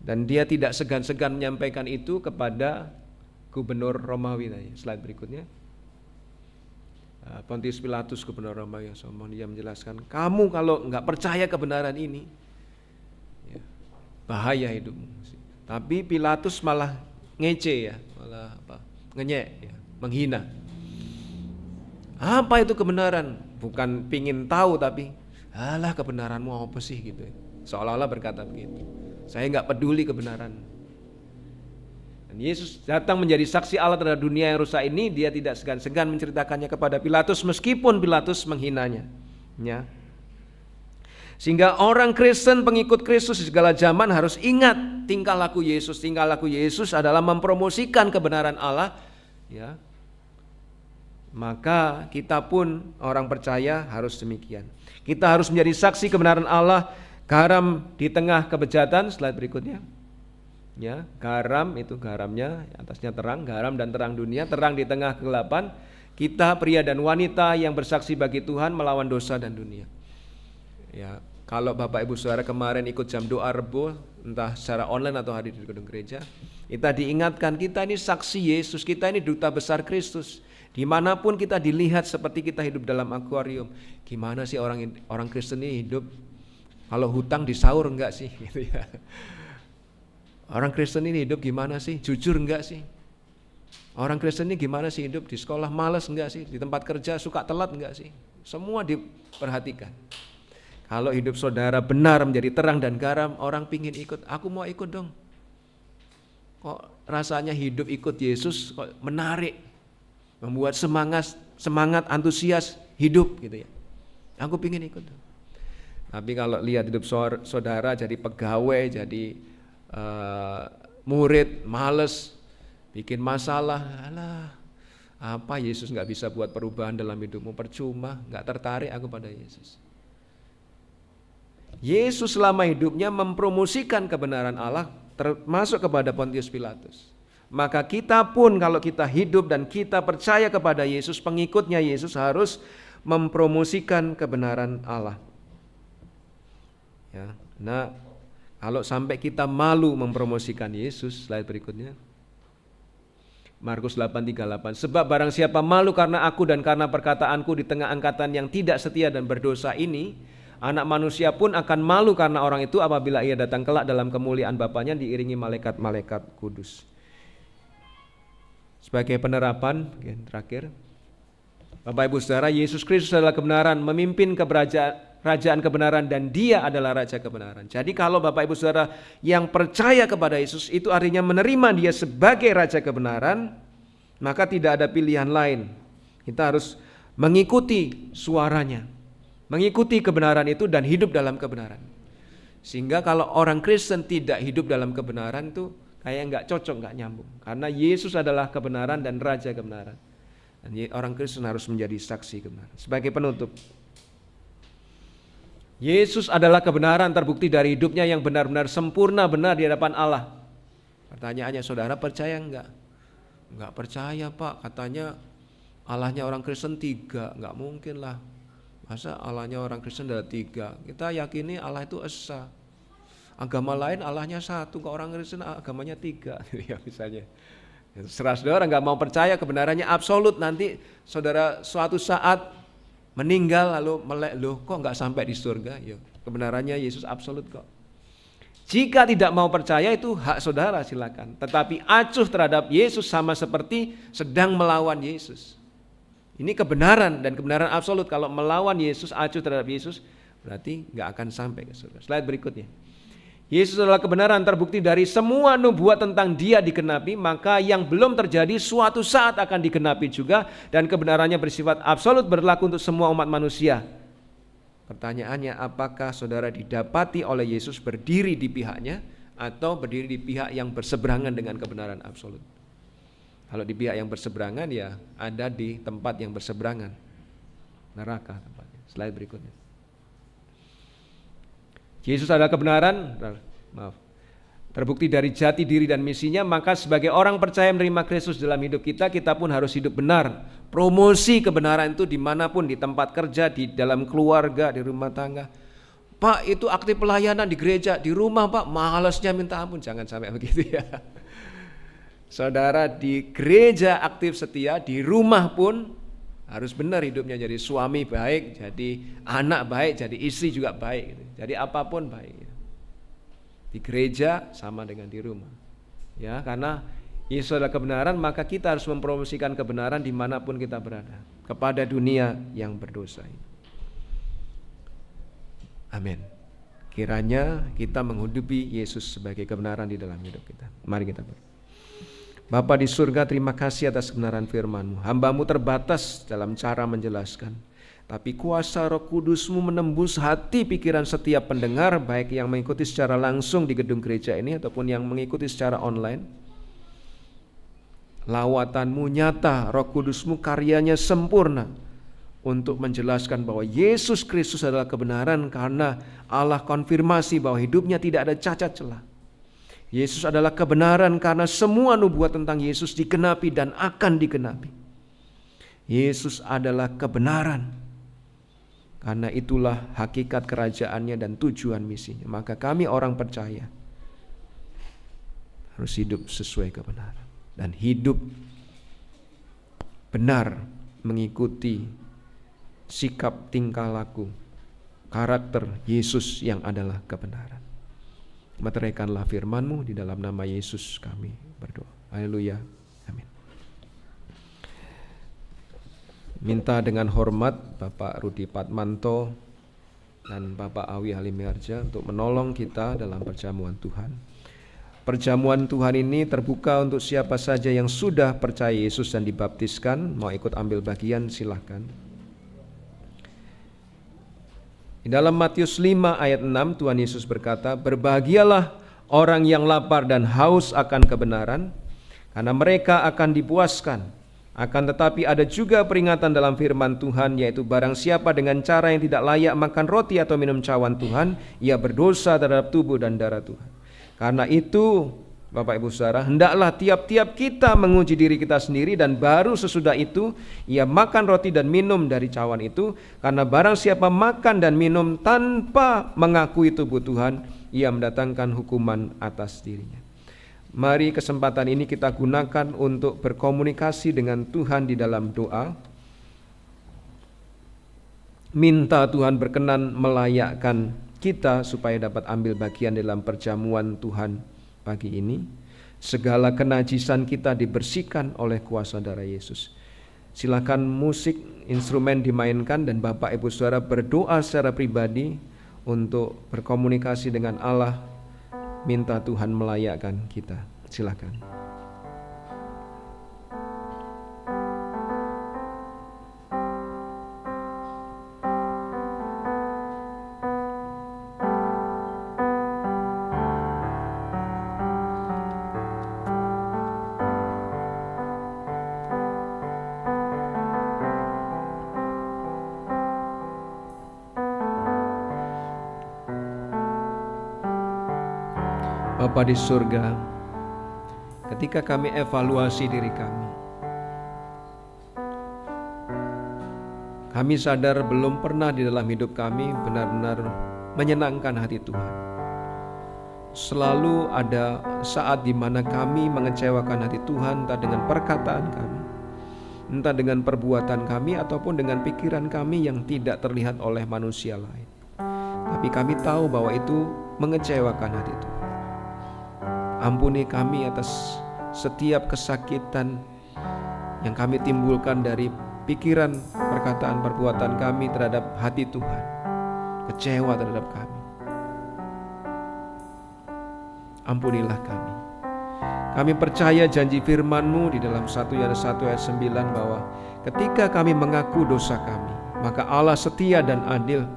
Dan dia tidak segan-segan menyampaikan itu kepada gubernur Romawi tadi. Slide berikutnya. Pontius Pilatus, gubernur Romawi yang sombong, dia menjelaskan, kamu kalau nggak percaya kebenaran ini, ya, bahaya hidupmu. Tapi Pilatus malah ngece ya, malah ngenyek, ya, menghina. Apa itu kebenaran? Bukan pingin tahu, tapi alah kebenaranmu apa sih gitu. Seolah-olah berkata begitu. Saya nggak peduli kebenaran. Dan Yesus datang menjadi saksi Allah terhadap dunia yang rusak ini. Dia tidak segan-segan menceritakannya kepada Pilatus meskipun Pilatus menghinanya. Ya. Sehingga orang Kristen, pengikut Kristus di segala zaman harus ingat tingkah laku Yesus. Tingkah laku Yesus adalah mempromosikan kebenaran Allah. Ya. Maka kita pun orang percaya harus demikian. Kita harus menjadi saksi kebenaran Allah. Garam di tengah kebejatan, slide berikutnya. Ya, garam itu garamnya, atasnya terang, garam dan terang dunia, terang di tengah kegelapan. Kita pria dan wanita yang bersaksi bagi Tuhan melawan dosa dan dunia. Ya, kalau Bapak Ibu Saudara kemarin ikut jam doa Rebo, entah secara online atau hadir di gedung gereja, kita diingatkan kita ini saksi Yesus, kita ini duta besar Kristus. Dimanapun kita dilihat seperti kita hidup dalam akuarium. Gimana sih orang Kristen ini hidup? Kalau hutang disaur enggak sih? Gitu ya. Orang Kristen ini hidup gimana sih? Jujur enggak sih? Orang Kristen ini gimana sih hidup? Di sekolah malas enggak sih? Di tempat kerja suka telat enggak sih? Semua diperhatikan. Kalau hidup saudara benar menjadi terang dan garam, orang pingin ikut. Aku mau ikut dong. Kok rasanya hidup ikut Yesus kok menarik, membuat semangat, antusias hidup gitu ya. Aku pingin ikut dong. Tapi kalau lihat hidup saudara jadi pegawai, jadi murid, males, bikin masalah, alah, apa Yesus nggak bisa buat perubahan dalam hidupmu, percuma, nggak tertarik aku pada Yesus. Yesus selama hidupnya mempromosikan kebenaran Allah, termasuk kepada Pontius Pilatus. Maka kita pun kalau kita hidup dan kita percaya kepada Yesus, pengikutnya Yesus harus mempromosikan kebenaran Allah. Ya, nah, kalau sampai kita malu mempromosikan Yesus, slide berikutnya. Markus 8:38. Sebab barang siapa malu karena aku dan karena perkataanku di tengah angkatan yang tidak setia dan berdosa ini, anak manusia pun akan malu karena orang itu apabila ia datang kelak dalam kemuliaan Bapanya diiringi malaikat-malaikat kudus. Sebagai penerapan, terakhir, Bapak Ibu Saudara, Yesus Kristus adalah kebenaran, memimpin kerajaan kebenaran, dan dia adalah raja kebenaran. Jadi kalau Bapak Ibu Saudara yang percaya kepada Yesus, itu artinya menerima dia sebagai raja kebenaran, maka tidak ada pilihan lain. Kita harus mengikuti suaranya, mengikuti kebenaran itu dan hidup dalam kebenaran. Sehingga kalau orang Kristen tidak hidup dalam kebenaran itu kayak nggak cocok, nggak nyambung. Karena Yesus adalah kebenaran dan raja kebenaran. Dan orang Kristen harus menjadi saksi kebenaran. Sebagai penutup, Yesus adalah kebenaran terbukti dari hidupnya yang benar-benar sempurna, benar di hadapan Allah. Pertanyaannya, saudara percaya enggak? Enggak percaya Pak, katanya Allahnya orang Kristen 3, enggak mungkin lah. Masa Allahnya orang Kristen ada 3? Kita yakini Allah itu esa. Agama lain Allahnya 1, kok orang Kristen agamanya 3 ya misalnya. Serah saudara enggak mau percaya kebenarannya absolut, nanti saudara suatu saat meninggal lalu melek, loh kok nggak sampai di surga? Ya, kebenarannya Yesus absolut kok. Jika tidak mau percaya itu hak saudara, silakan. Tetapi acuh terhadap Yesus sama seperti sedang melawan Yesus. Ini kebenaran dan kebenaran absolut. Kalau melawan Yesus, acuh terhadap Yesus, berarti nggak akan sampai ke surga. Slide berikutnya. Yesus adalah kebenaran terbukti dari semua nubuat tentang dia digenapi, maka yang belum terjadi suatu saat akan digenapi juga, dan kebenarannya bersifat absolut berlaku untuk semua umat manusia. Pertanyaannya, apakah saudara didapati oleh Yesus berdiri di pihaknya atau berdiri di pihak yang berseberangan dengan kebenaran absolut? Kalau di pihak yang berseberangan ya ada di tempat yang berseberangan, neraka tempatnya. Slide berikutnya. Yesus adalah kebenaran, terbukti dari jati diri dan misinya, maka sebagai orang percaya menerima Kristus dalam hidup kita, kita pun harus hidup benar. Promosi kebenaran itu dimanapun, di tempat kerja, di dalam keluarga, di rumah tangga. Pak, itu aktif pelayanan di gereja, di rumah Pak, malasnya minta ampun. Jangan sampai begitu ya. Saudara di gereja aktif setia, di rumah pun harus benar hidupnya, jadi suami baik, jadi anak baik, jadi istri juga baik gitu. Jadi apapun baik gitu. Di gereja sama dengan di rumah ya, karena Yesus adalah kebenaran, maka kita harus mempromosikan kebenaran dimanapun kita berada kepada dunia yang berdosa ini. Amin. Kiranya kita menghidupi Yesus sebagai kebenaran di dalam hidup kita. Mari kita berdoa. Bapa di surga, terima kasih atas kebenaran firman-Mu. Hamba-Mu terbatas dalam cara menjelaskan, tapi kuasa Roh Kudus-Mu menembus hati pikiran setiap pendengar, baik yang mengikuti secara langsung di gedung gereja ini ataupun yang mengikuti secara online. Lawatan-Mu nyata, Roh Kudus-Mu karyanya sempurna untuk menjelaskan bahwa Yesus Kristus adalah kebenaran, karena Allah konfirmasi bahwa hidupnya tidak ada cacat celah. Yesus adalah kebenaran karena semua nubuat tentang Yesus digenapi dan akan digenapi. Yesus adalah kebenaran, karena itulah hakikat kerajaannya dan tujuan misinya. Maka kami orang percaya harus hidup sesuai kebenaran dan hidup benar mengikuti sikap, tingkah laku, karakter Yesus yang adalah kebenaran. Meteraikanlah firman-Mu, di dalam nama Yesus kami berdoa. Haleluya. Amin. Minta dengan hormat Bapak Rudi Patmanto dan Bapak Awi Halimiarja untuk menolong kita dalam perjamuan Tuhan. Perjamuan Tuhan ini terbuka untuk siapa saja yang sudah percaya Yesus dan dibaptiskan. Mau ikut ambil bagian, silahkan. Di dalam Matius 5 ayat 6 Tuhan Yesus berkata, "Berbahagialah orang yang lapar dan haus akan kebenaran, karena mereka akan dipuaskan. Akan tetapi ada juga peringatan dalam firman Tuhan, yaitu barang siapa dengan cara yang tidak layak makan roti atau minum cawan Tuhan, ia berdosa terhadap tubuh dan darah Tuhan. Karena itu, Bapak Ibu Saudara, hendaklah tiap-tiap kita menguji diri kita sendiri, dan baru sesudah itu ia makan roti dan minum dari cawan itu. Karena barang siapa makan dan minum tanpa mengakui tubuh Tuhan, ia mendatangkan hukuman atas dirinya." Mari kesempatan ini kita gunakan untuk berkomunikasi dengan Tuhan di dalam doa. Minta Tuhan berkenan melayakkan kita supaya dapat ambil bagian dalam perjamuan Tuhan pagi ini. Segala kenajisan kita dibersihkan oleh kuasa darah Yesus. Silakan musik, instrumen dimainkan, dan Bapak Ibu Saudara berdoa secara pribadi untuk berkomunikasi dengan Allah. Minta Tuhan melayakkan kita. Silakan. Bapa di surga, ketika kami evaluasi diri kami sadar belum pernah di dalam hidup kami benar-benar menyenangkan hati Tuhan. Selalu ada saat di mana kami mengecewakan hati Tuhan, entah dengan perkataan kami, entah dengan perbuatan kami, ataupun dengan pikiran kami yang tidak terlihat oleh manusia lain. Tapi kami tahu bahwa itu mengecewakan hati Tuhan. Ampuni kami atas setiap kesakitan yang kami timbulkan dari pikiran, perkataan, perbuatan kami terhadap hati Tuhan. Kecewa terhadap kami. Ampunilah kami. Kami percaya janji firman-Mu di dalam 1 Yohanes 1 ayat 9 bahwa ketika kami mengaku dosa kami, maka Allah setia dan adil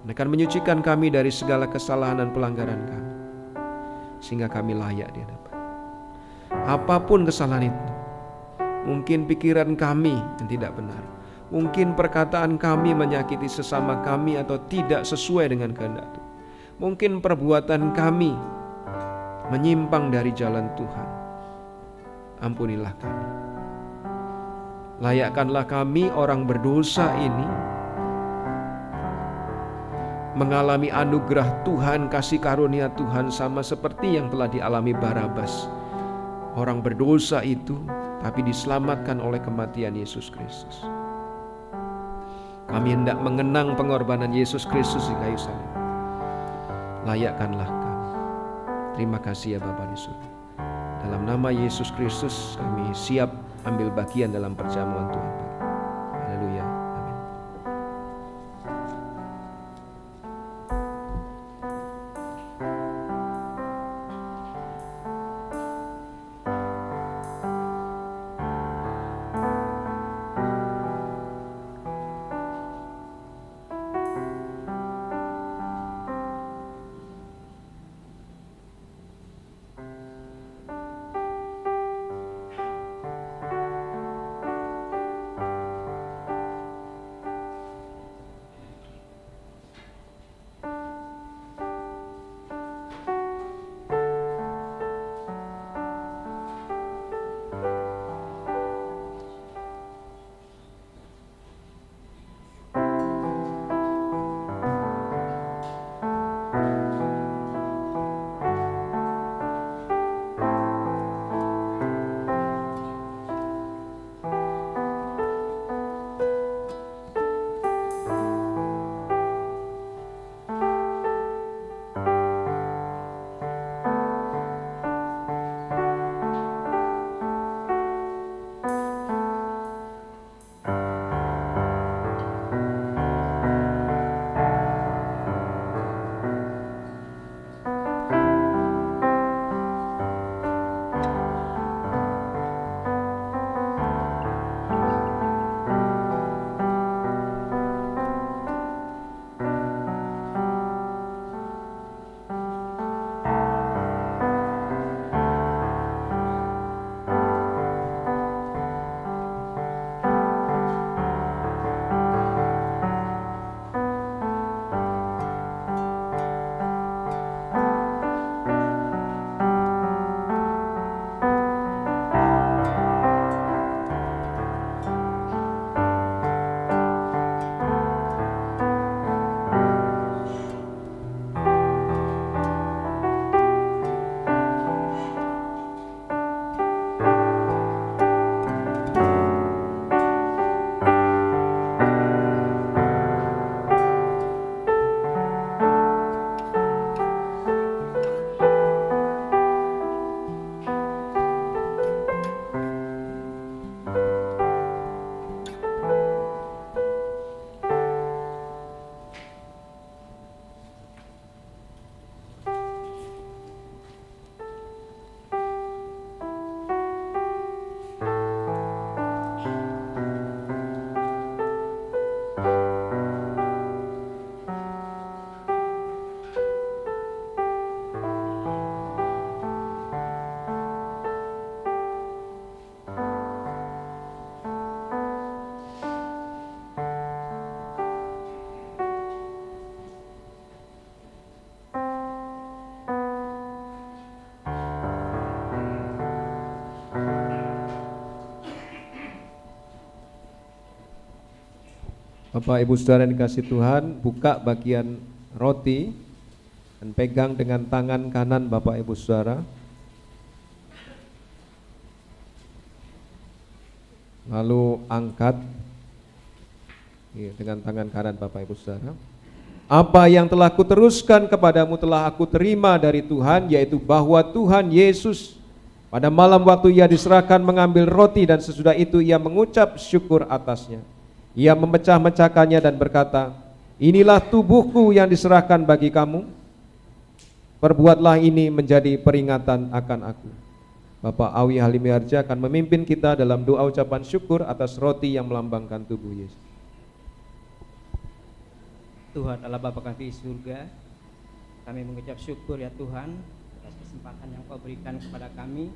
dan akan menyucikan kami dari segala kesalahan dan pelanggaran kami, sehingga kami layak di hadapan. Apapun kesalahan itu, mungkin pikiran kami yang tidak benar, Mungkin perkataan kami menyakiti sesama kami atau tidak sesuai dengan kehendak Tuhan. Mungkin perbuatan kami menyimpang dari jalan Tuhan. Ampunilah kami. Layakkanlah kami orang berdosa ini mengalami anugerah Tuhan, kasih karunia Tuhan sama seperti yang telah dialami Barabas. Orang berdosa itu tapi diselamatkan oleh kematian Yesus Kristus. Kami hendak mengenang pengorbanan Yesus Kristus di kayu salib. Layakkanlah kami. Terima kasih ya Bapa di surga. Dalam nama Yesus Kristus kami siap ambil bagian dalam perjamuan Tuhan. Haleluya. Amin. Bapak Ibu Saudara yang dikasih Tuhan, buka bagian roti dan pegang dengan tangan kanan Bapak Ibu Saudara. Lalu angkat dengan tangan kanan Bapak Ibu Saudara. Apa yang telah kuteruskan kepadamu telah aku terima dari Tuhan, yaitu bahwa Tuhan Yesus pada malam waktu ia diserahkan mengambil roti dan sesudah itu ia mengucap syukur atasnya. Ia memecah-mecahkannya dan berkata, inilah tubuhku yang diserahkan bagi kamu. Perbuatlah ini menjadi peringatan akan aku. Bapak Awi Halimiharja akan memimpin kita dalam doa ucapan syukur atas roti yang melambangkan tubuh Yesus. Tuhan Allah Bapa kami di surga, kami mengucap syukur ya Tuhan atas kesempatan yang Kau berikan kepada kami.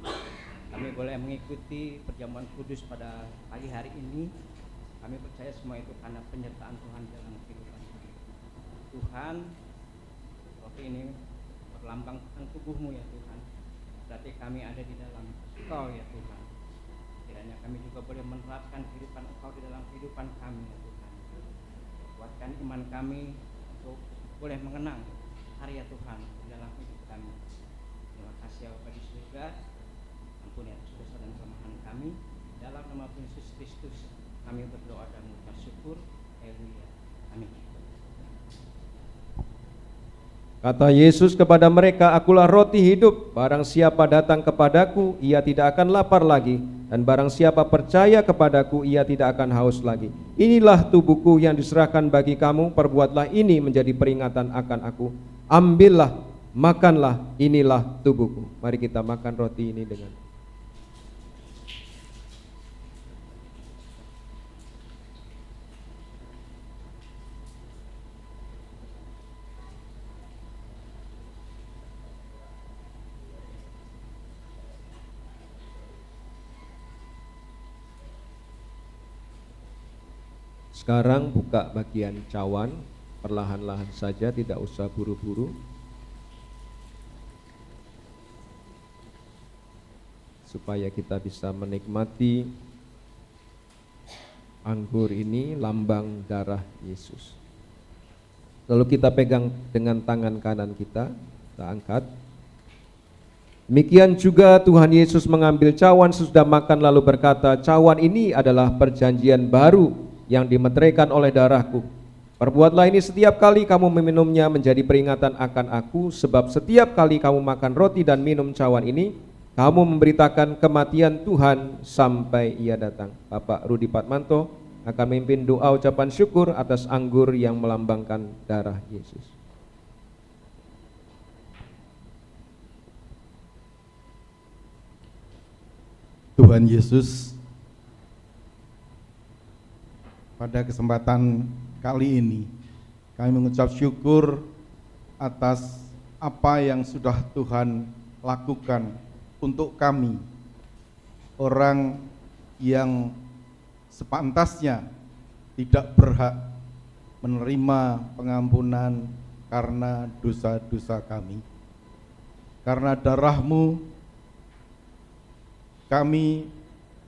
Kami boleh mengikuti perjamuan kudus pada pagi hari ini. Kami percaya semua itu karena penyertaan Tuhan dalam kehidupan kami. Tuhan, roti ini berlambangkan tubuh-Mu ya Tuhan. Berarti kami ada di dalam Engkau ya Tuhan. Kiranya kami juga boleh menerapkan kehidupan Engkau di dalam kehidupan kami ya Tuhan. Kuatkan iman kami untuk boleh mengenang karya Tuhan di dalam hidup kami. Terima kasih ya Bapa di surga. Ampuni atas dosa dan kelemahan kami. Dalam nama Tuhan Yesus Kristus kami berdoa dan mengucap syukur. Haleluya. Amin. Kata Yesus kepada mereka, "Akulah roti hidup. Barang siapa datang kepadaku, ia tidak akan lapar lagi. Dan barang siapa percaya kepadaku, ia tidak akan haus lagi. Inilah tubuhku yang diserahkan bagi kamu. Perbuatlah ini menjadi peringatan akan aku. Ambillah, makanlah, inilah tubuhku." Mari kita makan roti ini dengan Sekarang buka bagian cawan, perlahan-lahan saja, tidak usah buru-buru. Supaya kita bisa menikmati anggur ini, lambang darah Yesus. Lalu kita pegang dengan tangan kanan kita angkat. Demikian juga Tuhan Yesus mengambil cawan sesudah makan lalu berkata, "Cawan ini adalah perjanjian baru yang dimeteraikan oleh darahku. Perbuatlah ini setiap kali kamu meminumnya menjadi peringatan akan aku, sebab setiap kali kamu makan roti dan minum cawan ini, kamu memberitakan kematian Tuhan sampai ia datang." Bapak Rudi Patmanto akan memimpin doa ucapan syukur atas anggur yang melambangkan darah Yesus. Tuhan Yesus, pada kesempatan kali ini kami mengucap syukur atas apa yang sudah Tuhan lakukan untuk kami, orang yang sepantasnya tidak berhak menerima pengampunan karena dosa-dosa kami. Karena darah-Mu kami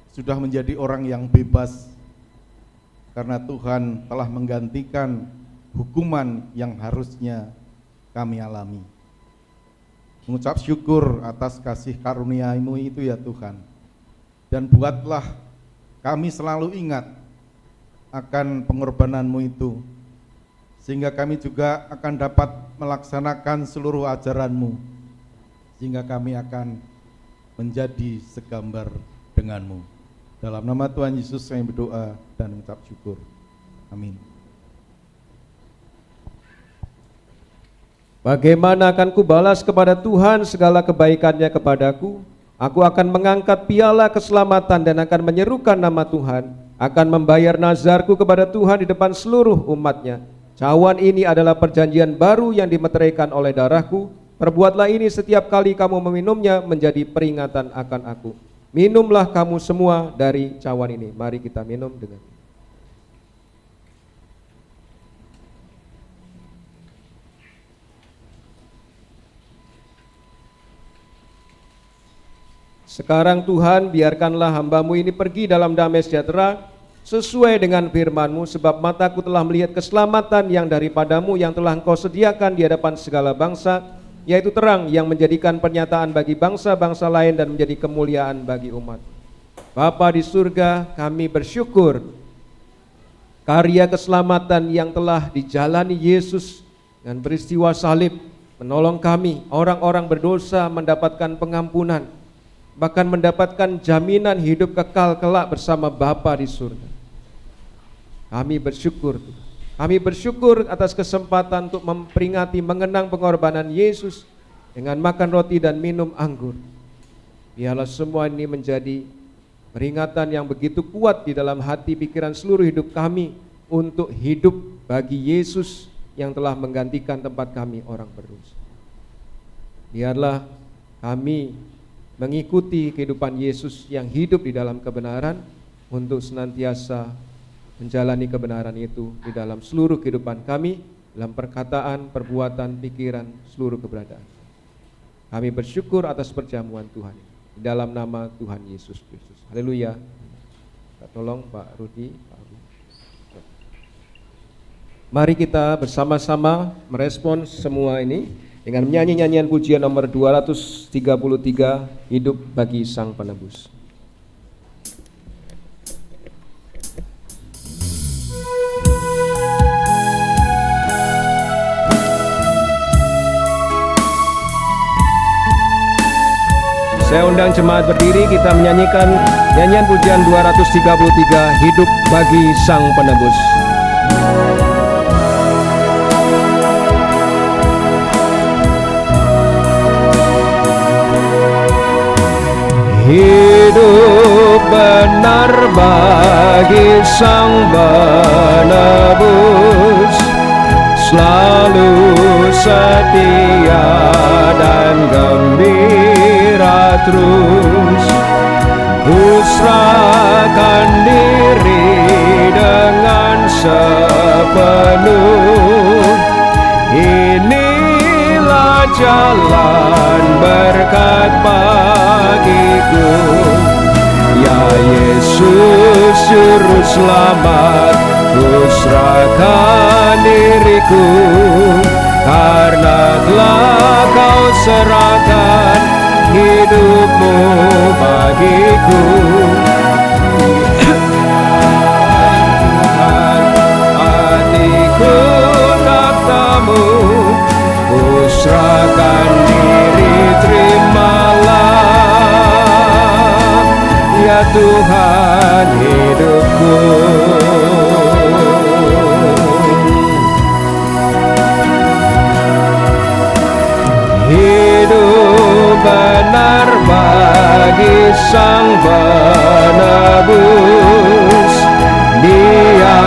sudah menjadi orang yang bebas, karena Tuhan telah menggantikan hukuman yang harusnya kami alami. Mengucap syukur atas kasih karunia-Mu itu ya Tuhan. Dan buatlah kami selalu ingat akan pengorbanan-Mu itu, sehingga kami juga akan dapat melaksanakan seluruh ajaran-Mu, sehingga kami akan menjadi segambar dengan-Mu. Dalam nama Tuhan Yesus kami berdoa dan mengucap syukur. Amin. Bagaimana akan kubalas kepada Tuhan segala kebaikannya kepadaku? Aku akan mengangkat piala keselamatan dan akan menyerukan nama Tuhan, akan membayar nazarku kepada Tuhan di depan seluruh umatnya. Cawan ini adalah perjanjian baru yang dimeteraikan oleh darahku. Perbuatlah ini setiap kali kamu meminumnya menjadi peringatan akan aku. Minumlah kamu semua dari cawan ini. Mari kita minum dengan Sekarang Tuhan, biarkanlah hamba-Mu ini pergi dalam damai sejahtera sesuai dengan firman-Mu, sebab mataku telah melihat keselamatan yang daripada-Mu yang telah Engkau sediakan di hadapan segala bangsa, yaitu terang yang menjadikan pernyataan bagi bangsa-bangsa lain dan menjadi kemuliaan bagi umat. Bapa di surga, kami bersyukur karya keselamatan yang telah dijalani Yesus dengan peristiwa salib, menolong kami orang-orang berdosa mendapatkan pengampunan, bahkan mendapatkan jaminan hidup kekal kelak bersama Bapa di surga. Kami bersyukur Tuhan. Kami bersyukur atas kesempatan untuk memperingati mengenang pengorbanan Yesus dengan makan roti dan minum anggur. Biarlah semua ini menjadi peringatan yang begitu kuat di dalam hati pikiran seluruh hidup kami untuk hidup bagi Yesus yang telah menggantikan tempat kami orang berdosa. Biarlah kami mengikuti kehidupan Yesus yang hidup di dalam kebenaran untuk senantiasa menjalani kebenaran itu di dalam seluruh kehidupan kami, dalam perkataan, perbuatan, pikiran, seluruh keberadaan. Kami bersyukur atas perjamuan Tuhan di dalam nama Tuhan Yesus Kristus. Haleluya. Kita tolong Pak Rudi, Pak Abu. Mari kita bersama-sama merespons semua ini dengan menyanyi nyanyian pujian nomor 233, Hidup bagi Sang Penebus. Saya undang jemaat berdiri, kita menyanyikan nyanyian pujian 233, Hidup bagi Sang Penebus. Hidup benar bagi Sang Penebus, selalu setia dan gembira terus. Ku serahkan diri dengan sepenuh. Inilah jalan berkat bagiku. Ya Yesus Juru Selamat, ku serahkan diriku, karena telah Kau serahkan hidupmu bagiku. Hatiku katamu, ku serahkan diri, terimalah ya Tuhan hidupku. Hidup benar bagi Sang Penebus, Dia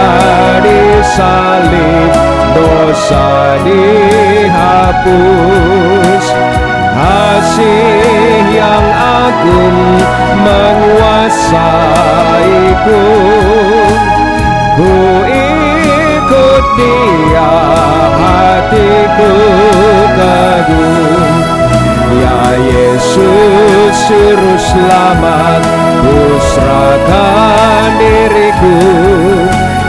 disalib, dosa dihapus. Kasih yang agung menguasaiku. Ku ikut Dia, hatiku kagum. Ya Yesus Juru Selamat, ku serahkan diriku,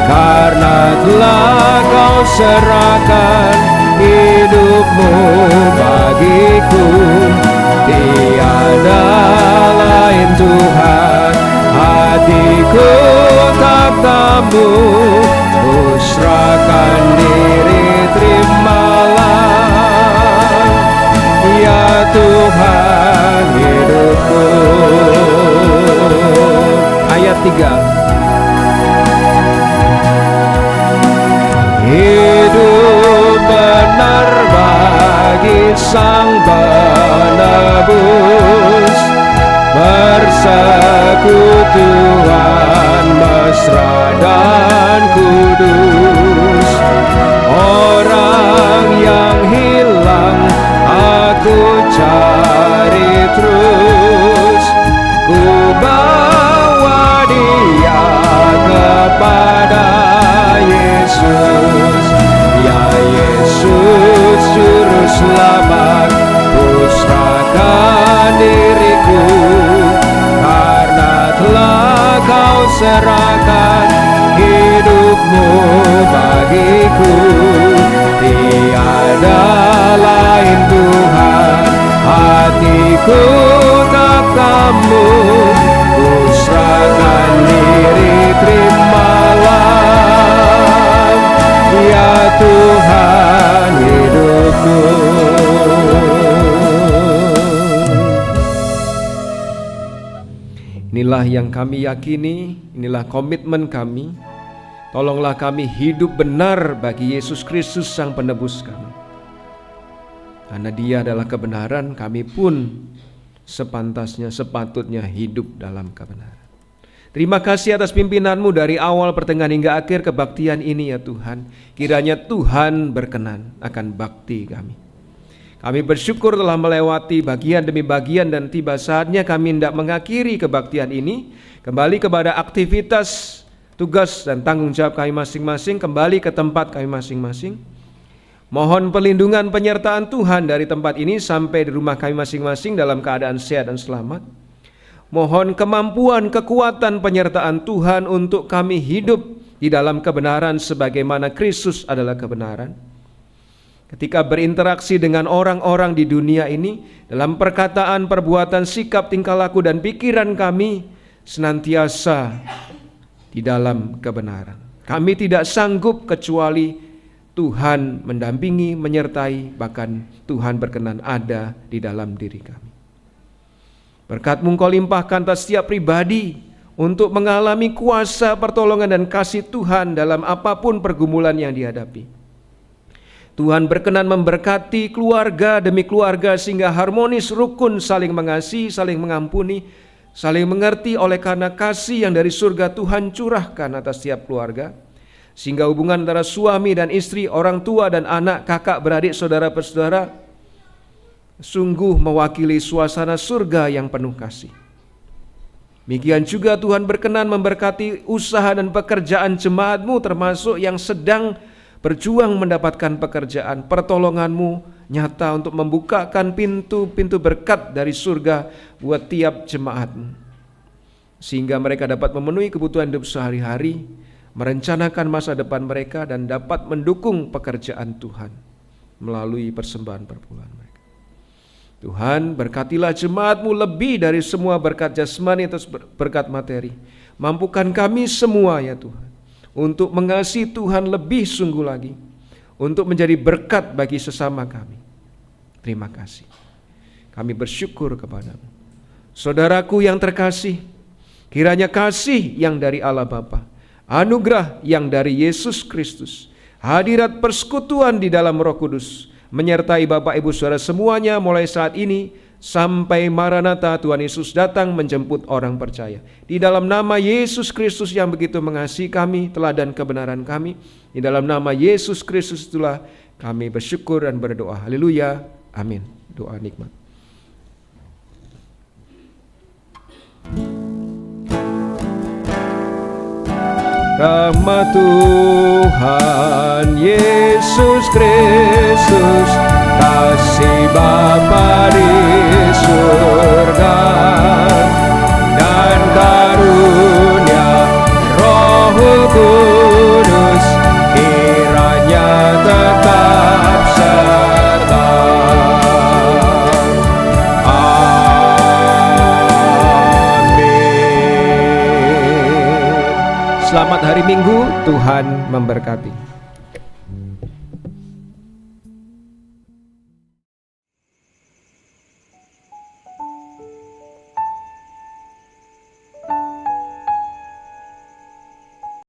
karena telah Kau serahkan hidupmu bagiku. Tiada lain Tuhan, hatiku tapamu, ku serahkan diri, terimalah ya Tuhan hidupku. Ayat 3. Hidup benar bagi Sang Penebus, persekutuan mesra dan kudus. Orang yang hilang aku cari terus, ku bawa dia kepada Yesus. Ya Yesus Juru Selamat, ku serahkan diriku, karena telah Kau serahkan hidupmu bagiku. Tiada lain Tuhan, hatiku tapamu, ku serahkan diri, terimalah ya Tuhan hidupku. Inilah yang kami yakini, inilah komitmen kami. Tolonglah kami hidup benar bagi Yesus Kristus Sang Penebus kami. Karena Dia adalah kebenaran, kami pun sepantasnya, sepatutnya hidup dalam kebenaran. Terima kasih atas pimpinan-Mu dari awal, pertengahan hingga akhir kebaktian ini ya Tuhan. Kiranya Tuhan berkenan akan bakti kami. Kami bersyukur telah melewati bagian demi bagian dan tiba saatnya kami hendak mengakhiri kebaktian ini. Kembali kepada aktivitas tugas dan tanggung jawab kami masing-masing kembali ke tempat kami masing-masing. Mohon perlindungan penyertaan Tuhan dari tempat ini sampai di rumah kami masing-masing dalam keadaan sehat dan selamat. Mohon kemampuan, kekuatan, penyertaan Tuhan untuk kami hidup di dalam kebenaran sebagaimana Kristus adalah kebenaran. Ketika berinteraksi dengan orang-orang di dunia ini, dalam perkataan, perbuatan, sikap, tingkah laku, dan pikiran kami senantiasa di dalam kebenaran. Kami tidak sanggup kecuali Tuhan mendampingi, menyertai, bahkan Tuhan berkenan ada di dalam diri kami. Berkat-Mu Engkau limpahkan atas setiap pribadi untuk mengalami kuasa, pertolongan, dan kasih Tuhan dalam apapun pergumulan yang dihadapi. Tuhan berkenan memberkati keluarga demi keluarga sehingga harmonis, rukun, saling mengasihi, saling mengampuni, saling mengerti oleh karena kasih yang dari surga Tuhan curahkan atas setiap keluarga. Sehingga hubungan antara suami dan istri, orang tua dan anak, kakak, beradik, saudara, bersaudara sungguh mewakili suasana surga yang penuh kasih. Demikian juga Tuhan berkenan memberkati usaha dan pekerjaan jemaat-Mu termasuk yang sedang berjuang mendapatkan pekerjaan. Pertolongan-Mu nyata untuk membukakan pintu-pintu berkat dari surga buat tiap jemaat-Mu, sehingga mereka dapat memenuhi kebutuhan hidup sehari-hari, merencanakan masa depan mereka, dan dapat mendukung pekerjaan Tuhan melalui persembahan perpuluhan mereka. Tuhan, berkatilah jemaat-Mu lebih dari semua berkat jasmani atau berkat materi. Mampukan kami semua ya Tuhan untuk mengasihi Tuhan lebih sungguh lagi, untuk menjadi berkat bagi sesama kami. Terima kasih. Kami bersyukur kepadamu. Saudaraku yang terkasih, kiranya kasih yang dari Allah Bapa, anugerah yang dari Yesus Kristus, hadirat persekutuan di dalam Roh Kudus menyertai Bapak Ibu Saudara semuanya mulai saat ini sampai Maranatha Tuhan Yesus datang menjemput orang percaya. Di dalam nama Yesus Kristus yang begitu mengasihi kami, teladan kebenaran kami, di dalam nama Yesus Kristus itulah kami bersyukur dan berdoa. Haleluya. Amin. Doa nikmat. Rahmat Tuhan Yesus Kristus, kasih Bapa di surga, dan karunia Roh Kudus kiranya tetap serta. Amin. Selamat hari Minggu, Tuhan memberkati.